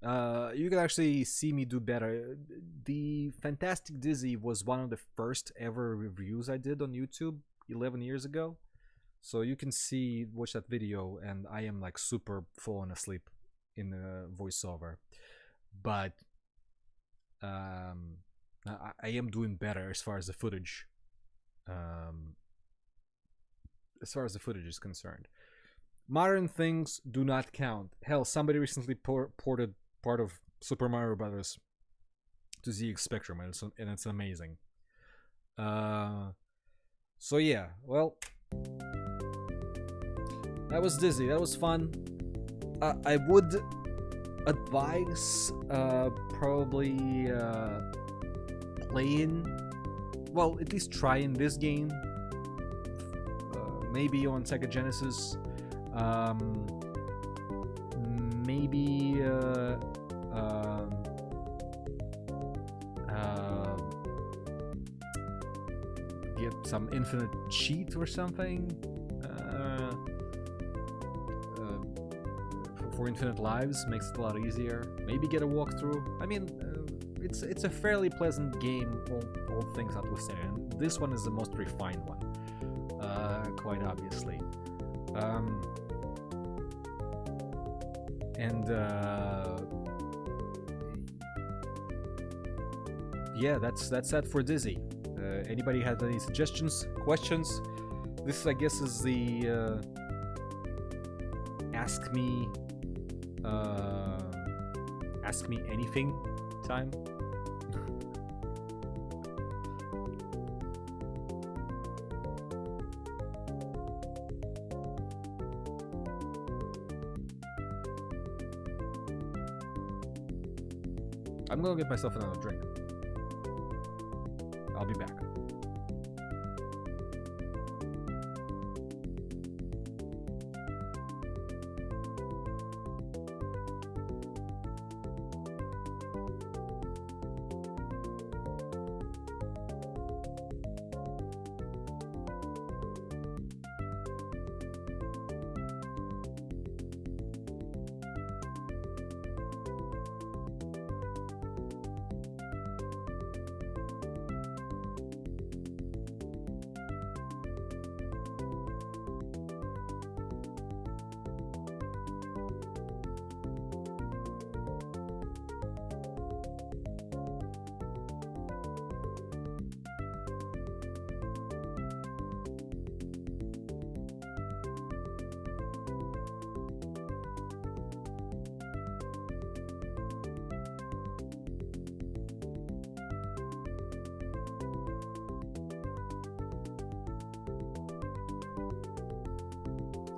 You can actually see me do better. The Fantastic Dizzy was one of the first ever reviews I did on YouTube 11 years ago. So you can watch that video, and I am like super falling asleep in the voiceover. But I am doing better as far as the footage. As far as the footage is concerned. Modern things do not count. Hell, somebody recently ported part of Super Mario Brothers to ZX Spectrum, and it's amazing. So yeah, well, that was Dizzy. That was fun. I would advise probably playing, well, at least trying this game. Maybe on Sega Genesis. Maybe get some infinite cheat or something for infinite lives. Makes it a lot easier. Maybe get a walkthrough. I mean, it's a fairly pleasant game, all things notwithstanding. And this one is the most refined one, quite obviously. Yeah, that's that for Dizzy. Anybody has any suggestions, questions? This, I guess, is the ask me anything time. I'm gonna get myself another drink. I'll be back.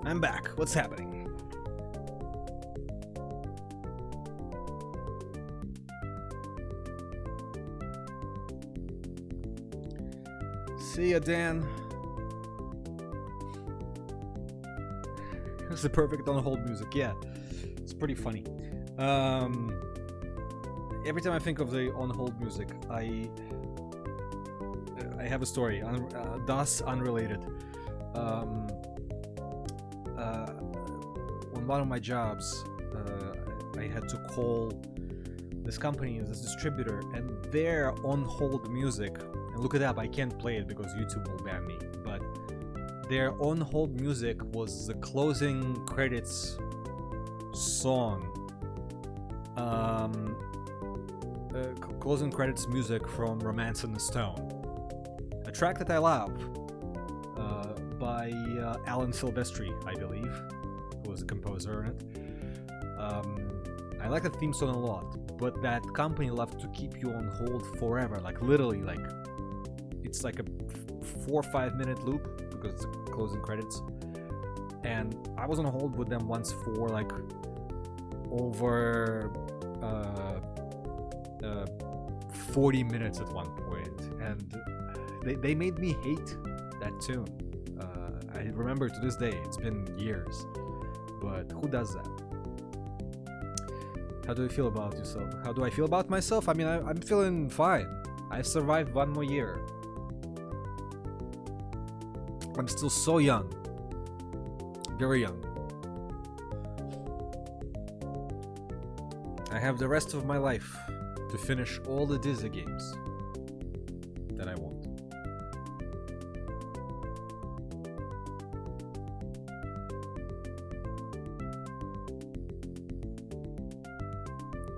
I'm back. What's happening? See ya, Dan. It's the perfect on-hold music. Yeah, it's pretty funny. Every time I think of the on-hold music, I have a story, thus unrelated. On one of my jobs, I had to call this company, this distributor, and their on-hold music, and look it up, I can't play it because YouTube will ban me, but their on-hold music was the closing credits song. Closing credits music from Romance in the Stone, a track that I love, by Alan Silvestri, I believe, who was a composer on it. I like the theme song a lot, but that company loved to keep you on hold forever, like literally, like it's like a 4 or 5 minute loop because it's closing credits. And I was on hold with them once for like over 40 minutes at one point, and they made me hate that tune. I remember to this day, it's been years, but who does that? How do you feel about yourself? How do I feel about myself? I mean, I'm feeling fine. I've survived one more year. I'm still so young. Very young. I have the rest of my life to finish all the Dizzy games that I want.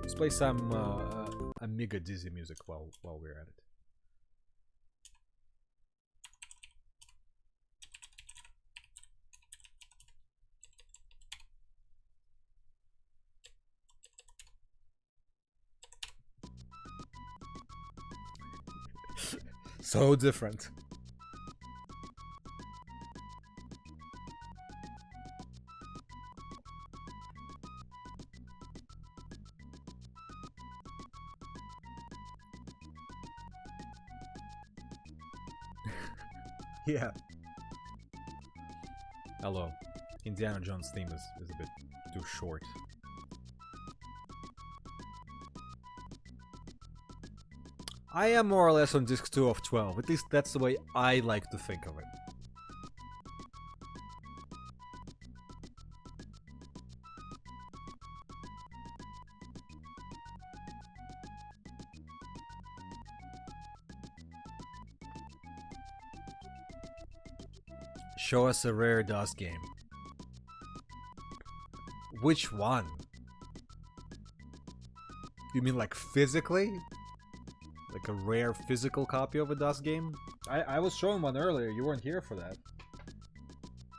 Let's play some Amiga Dizzy music while we're at it. So different. Yeah. Hello. Indiana Jones theme is a bit too short. I am more or less on disc 2 of 12. At least that's the way I like to think of it. Show us a rare DOS game. Which one? You mean like physically? Like a rare physical copy of a DOS game? I was showing one earlier, you weren't here for that.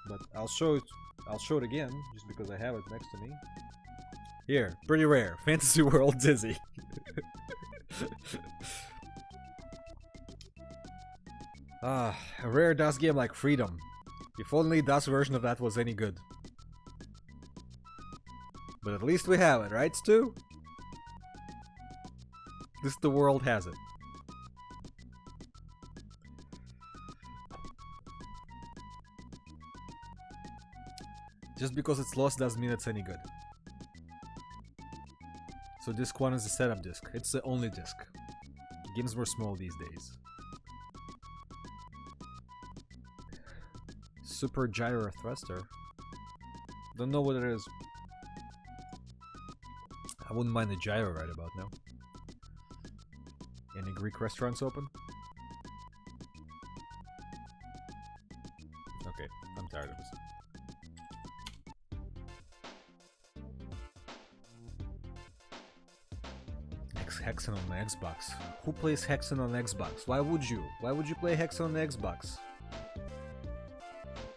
But I'll show it again, just because I have it next to me. Here, pretty rare. Fantasy World Dizzy. A rare DOS game like Freedom. If only DOS version of that was any good. But at least we have it, right, Stu? At least the world has it. Just because it's lost doesn't mean it's any good. So disc 1 is a setup disc. It's the only disc. Games were small these days. Super Gyro Thruster. Don't know what it is. I wouldn't mind a gyro right about now. Any Greek restaurants open? Okay, I'm tired of this. Hexen on the Xbox. Who plays Hexen on Xbox? Why would you? Why would you play Hexen on the Xbox?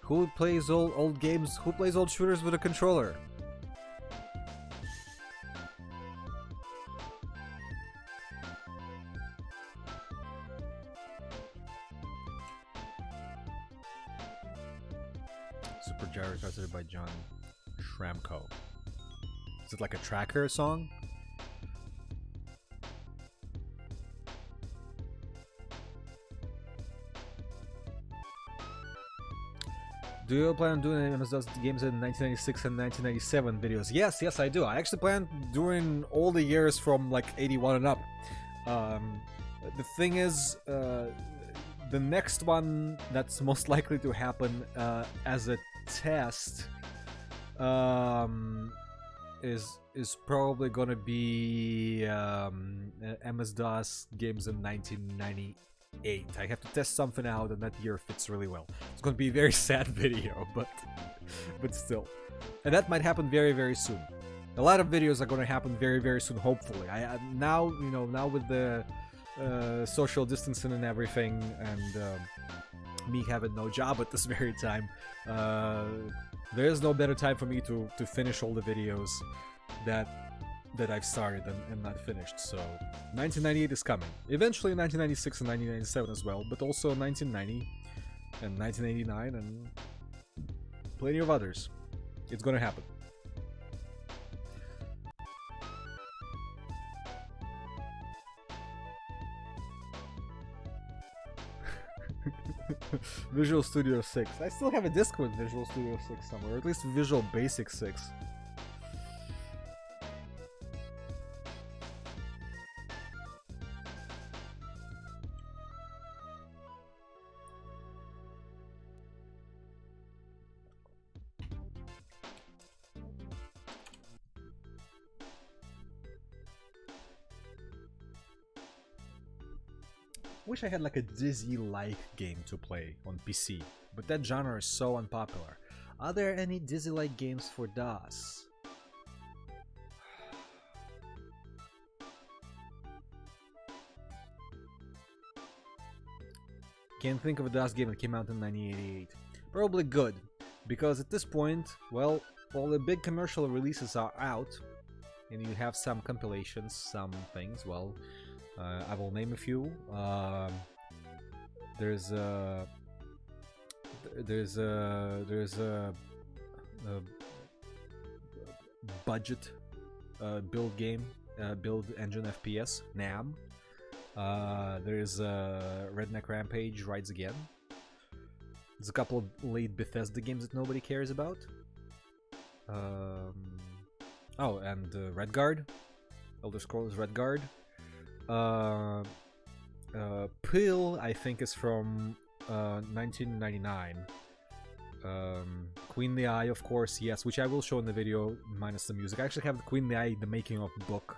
Who plays old games? Who plays old shooters with a controller? Super Gyro Thruster by John Schramko. Is it like a tracker song? Do you plan on doing MS-DOS games in 1996 and 1997 videos? Yes, I do. I actually plan doing all the years from like 81 and up. The thing is, the next one that's most likely to happen as a test is probably gonna be MS-DOS games in 1998. I have to test something out, and that year fits really well. It's going to be a very sad video, but still. And that might happen very, very soon. A lot of videos are going to happen very, very soon, hopefully. Now with the social distancing and everything, and me having no job at this very time, there is no better time for me to finish all the videos that I've started and not finished. So 1998 is coming. Eventually 1996 and 1997 as well, but also 1990 and 1989 and plenty of others. It's gonna happen. Visual Studio 6. I still have a disc with Visual Studio 6 somewhere, or at least Visual Basic 6. Wish I had like a Dizzy-like game to play on PC, but that genre is so unpopular. Are there any Dizzy-like games for DOS? Can't think of a DOS game that came out in 1988. Probably good, because at this point, well, all the big commercial releases are out, and you have some compilations, some things, well, I will name a few. There's a budget build game, build engine FPS, NAM. There's Redneck Rampage Rides Again. There's a couple of late Bethesda games that nobody cares about. Oh, and Redguard, Elder Scrolls Redguard. Pill, I think, is from 1999. Queen the Eye, of course, yes, which I will show in the video minus the music. I actually have the Queen the Eye, the making of book.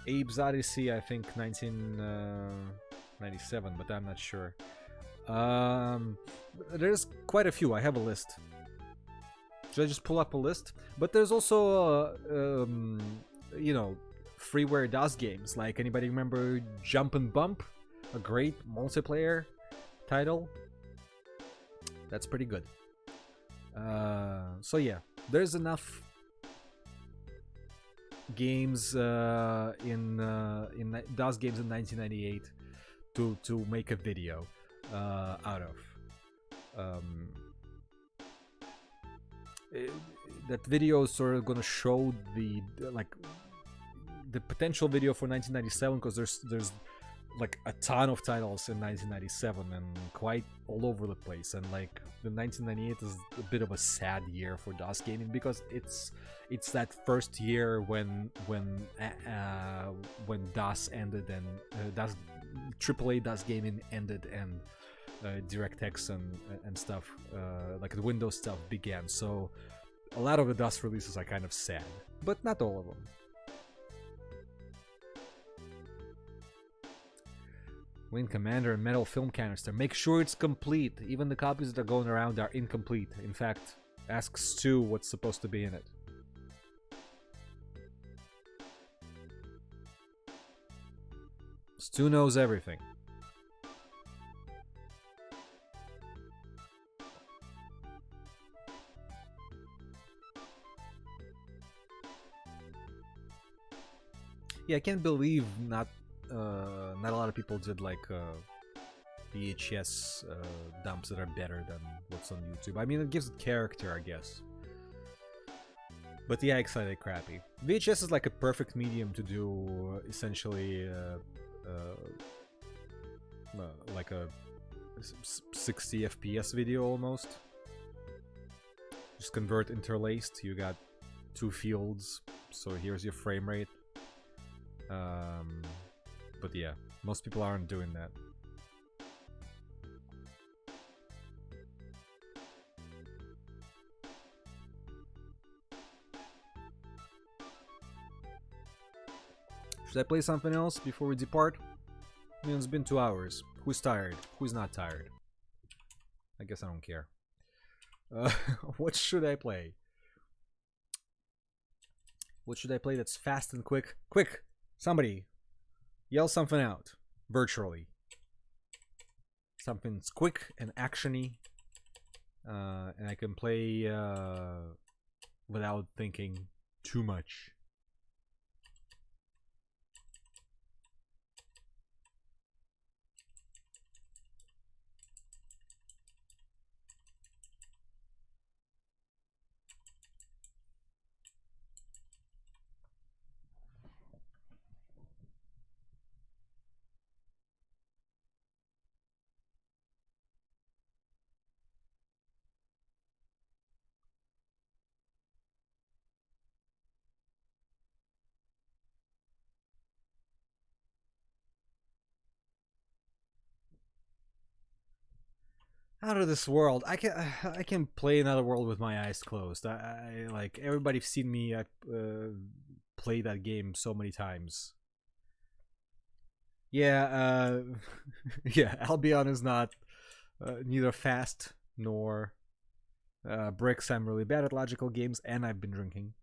Abe's Odyssey, I think 1997, but I'm not sure. There's quite a few. I have a list. Should I just pull up a list? But there's also, you know, freeware DOS games. Like, anybody remember Jump and Bump? A great multiplayer title. That's pretty good. So yeah, there's enough games in DOS games in 1998 to make a video out of. That video is sort of gonna show the potential video for 1997, because there's like a ton of titles in 1997 and quite all over the place, and like the 1998 is a bit of a sad year for DOS gaming, because it's that first year when DOS ended and DOS AAA DOS gaming ended, and DirectX and stuff, like the Windows stuff began. So a lot of the DOS releases are kind of sad, but not all of them. Wing Commander and Metal Film Canister. Make sure it's complete. Even the copies that are going around are incomplete. In fact, ask Stu what's supposed to be in it. Stu knows everything. Yeah, I can't believe not a lot of people did like VHS dumps that are better than what's on YouTube. I mean, it gives it character, I guess. But yeah, excited crappy. VHS is like a perfect medium to do essentially like a 60 FPS video almost. Just convert interlaced. You got two fields, so here's your frame rate. But yeah, most people aren't doing that. Should I play something else before we depart? I mean, it's been 2 hours. Who's tired? Who's not tired? I guess I don't care. What should I play? What should I play that's fast and quick? Quick! Somebody! Yell something out. Virtually. Something's quick and actiony. And I can play without thinking too much. Out of this world. I can play another world with my eyes closed. I like everybody's seen me play that game so many times. Yeah, yeah. Albion is not neither fast nor bricks. I'm really bad at logical games, and I've been drinking.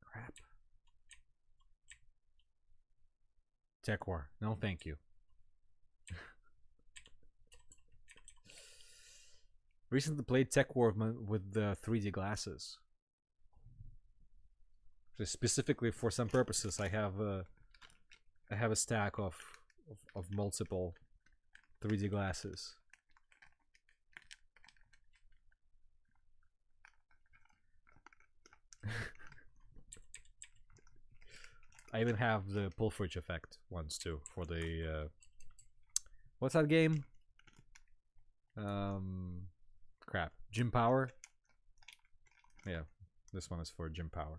Crap. Tech War. No, thank you. Recently played Tech War with the 3D glasses. Just specifically for some purposes, I have a stack of multiple 3D glasses. I even have the pull fridge effect ones too for the what's that game? Crap. Gym Power? Yeah, this one is for Gym Power.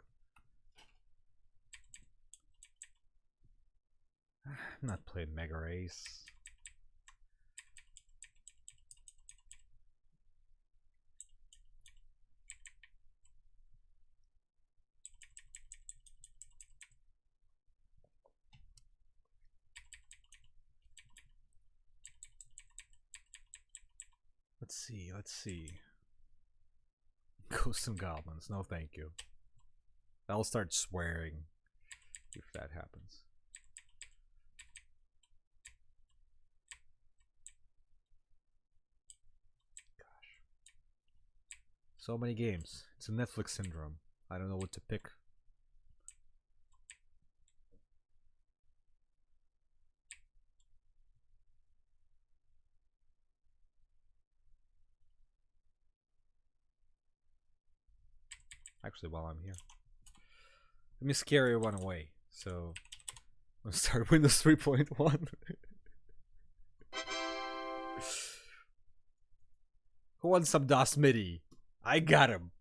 I'm not playing Mega Race. Let's see. Ghosts and Goblins, no thank you. I'll start swearing if that happens. Gosh. So many games. It's a Netflix syndrome. I don't know what to pick. Actually, while I'm here, let me scare everyone away. So, let's start Windows 3.1. Who wants some DOS MIDI? I got him.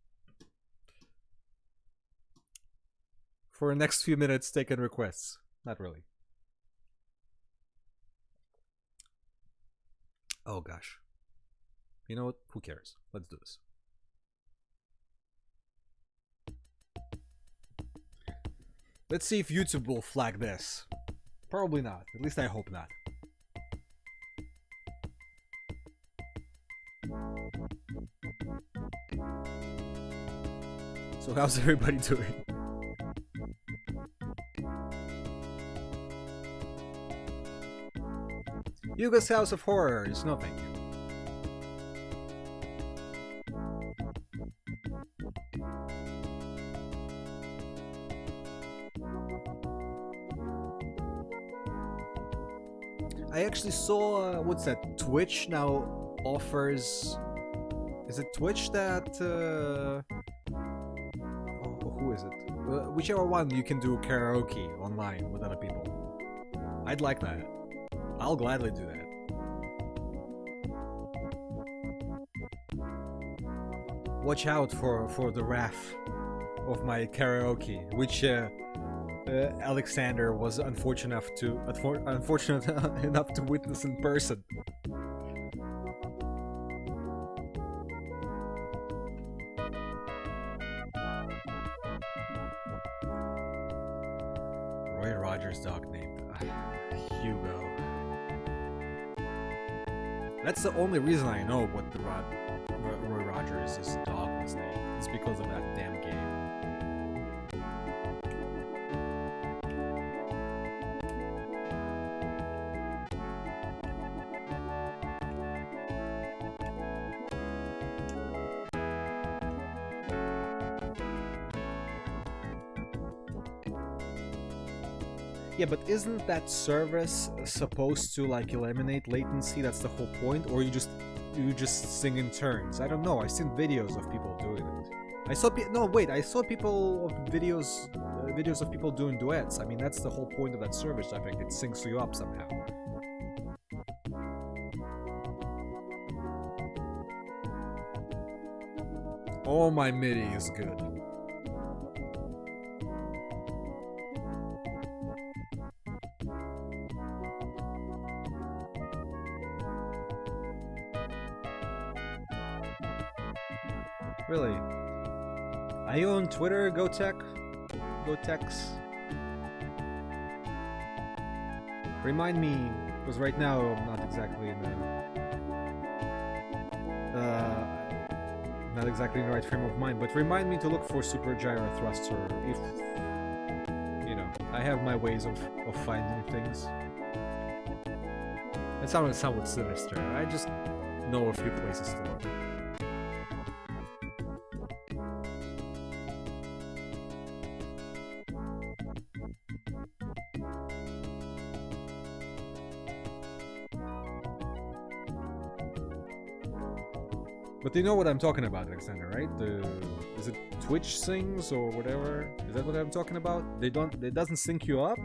For the next few minutes, taking requests. Not really. Oh gosh. You know what? Who cares? Let's do this. Let's see if YouTube will flag this. Probably not. At least I hope not. So how's everybody doing? Yuga's House of Horrors. No thank you. I actually saw, what's that, Twitch now offers, is it Twitch that, who is it? Whichever one you can do karaoke online with other people. I'd like that. I'll gladly do that. Watch out for the wrath of my karaoke, which Alexander was unfortunate enough to witness in person. Roy Rogers' dog named Hugo. That's the only reason I know what the Roy Rogers' dog was named. It's because of that damn game. Yeah, but isn't that service supposed to like eliminate latency? That's the whole point, or you just sing in turns? I don't know. I've seen videos of people doing it. I saw no wait, I saw people of videos of people doing duets. I mean, that's the whole point of that service. I think it syncs you up somehow. Oh, my MIDI is good. Really? Are you on Twitter, GoTech? GoTechs? Remind me, because right now I'm not exactly in the not exactly in the right frame of mind, but remind me to look for Super Gyro Thruster if, you know, I have my ways of finding things. It sounded somewhat sinister. I just know a few places to look. But you know what I'm talking about, Alexander, right? Is it Twitch sings or whatever? Is that what I'm talking about? It doesn't sync you up?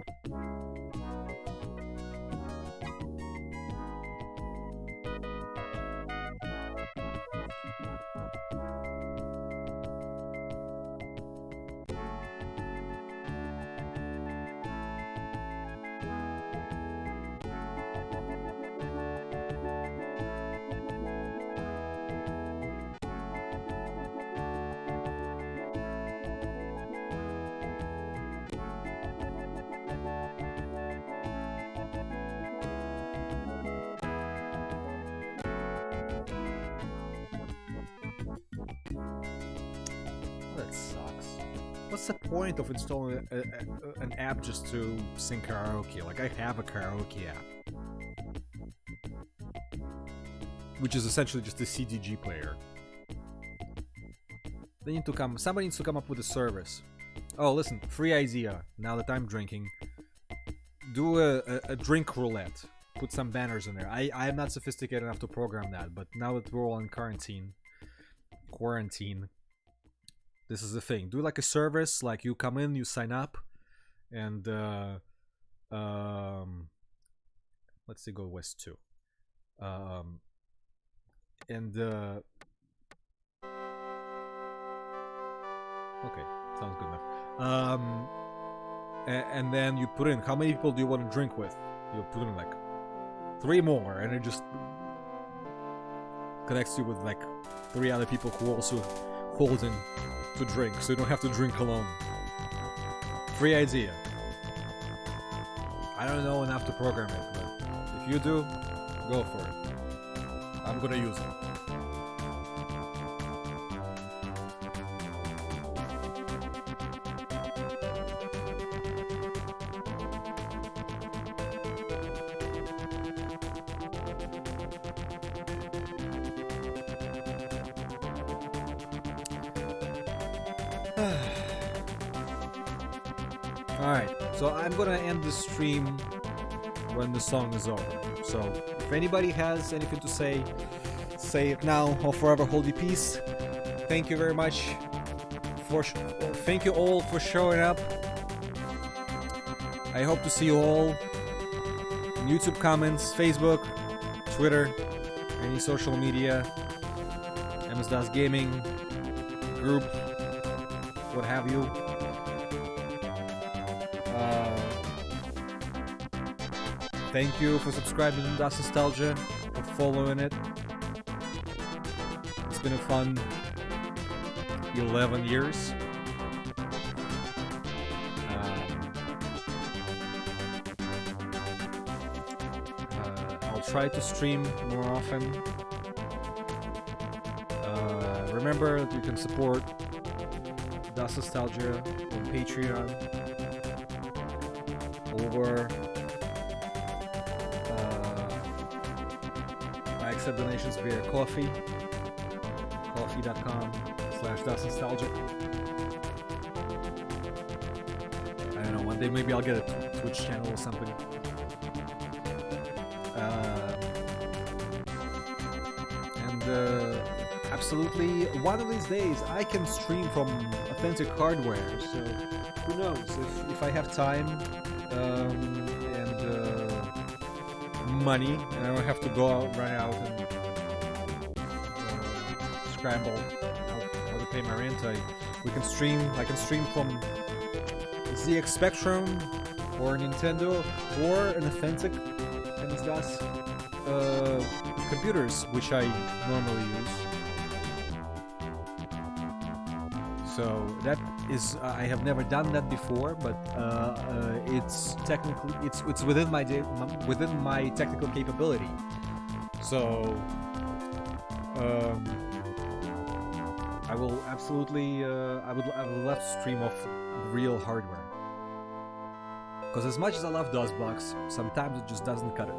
What's the point of installing an app just to sing karaoke? Like, I have a karaoke app, which is essentially just a CDG player. Somebody needs to come up with a service. Oh, listen, free idea. Now that I'm drinking, do a drink roulette. Put some banners in there. I am not sophisticated enough to program that, but now that we're all in quarantine, this is the thing. Do like a service, like you come in, you sign up, and let's say go West 2. Okay, sounds good enough. And then you put in how many people do you want to drink with. You put in like 3 more, and it just connects you with like 3 other people who are also holding to drink, so you don't have to drink alone. Free idea. I don't know enough to program it, but if you do, go for it. I'm gonna use it. Alright, so I'm gonna end the stream when the song is over. So, if anybody has anything to say, say it now or forever hold your peace. Thank you very much. Thank you all for showing up. I hope to see you all in YouTube comments, Facebook, Twitter, any social media, MS-DOS Gaming, group, what have you. Thank you for subscribing to DOS Nostalgia, for following it. It's been a fun 11 years. I'll try to stream more often. Remember that you can support DOS Nostalgia on Patreon or I accept donations via Coffee, coffee.com/DOSNostalgia. I don't know, one day maybe I'll get a Twitch channel or something. absolutely, one of these days I can stream from authentic hardware. So who knows, if I have time and money, and I don't have to go out, run out and scramble how to pay my rent. I can stream from ZX Spectrum or Nintendo or an authentic MS-DOS computers, which I normally use. So that is, I have never done that before, but it's technically it's within my technical capability. So I will absolutely I would love to stream off real hardware. Because as much as I love DOSBox, sometimes it just doesn't cut it.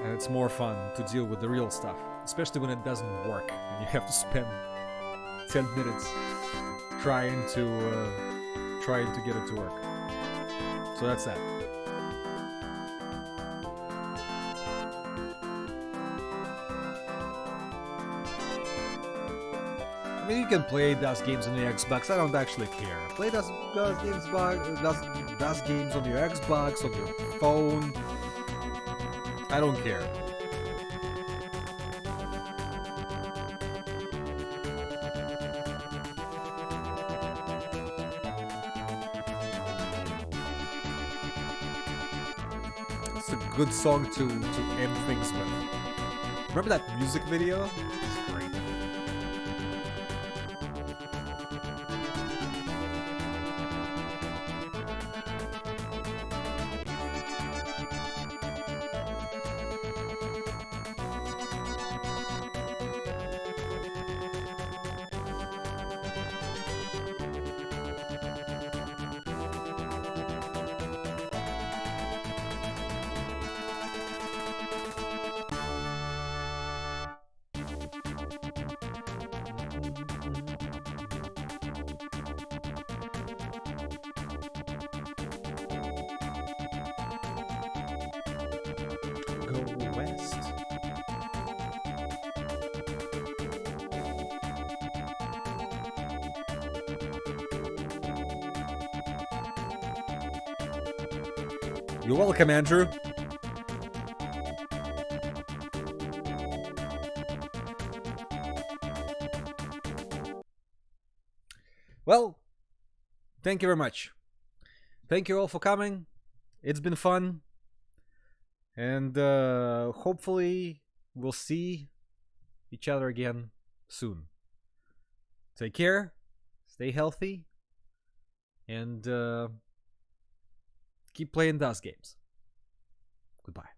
And it's more fun to deal with the real stuff, especially when it doesn't work and you have to spend 10 minutes trying to get it to work. So that's that. I mean, you can play DOS games on the Xbox. I don't actually care. Play DOS games on your Xbox, on your phone. I don't care. It's a good song to end things with. Remember that music video? It's great. You're welcome, Andrew. Well, thank you very much. Thank you all for coming. It's been fun. And hopefully we'll see each other again soon. Take care. Stay healthy. And keep playing DOS games. Goodbye.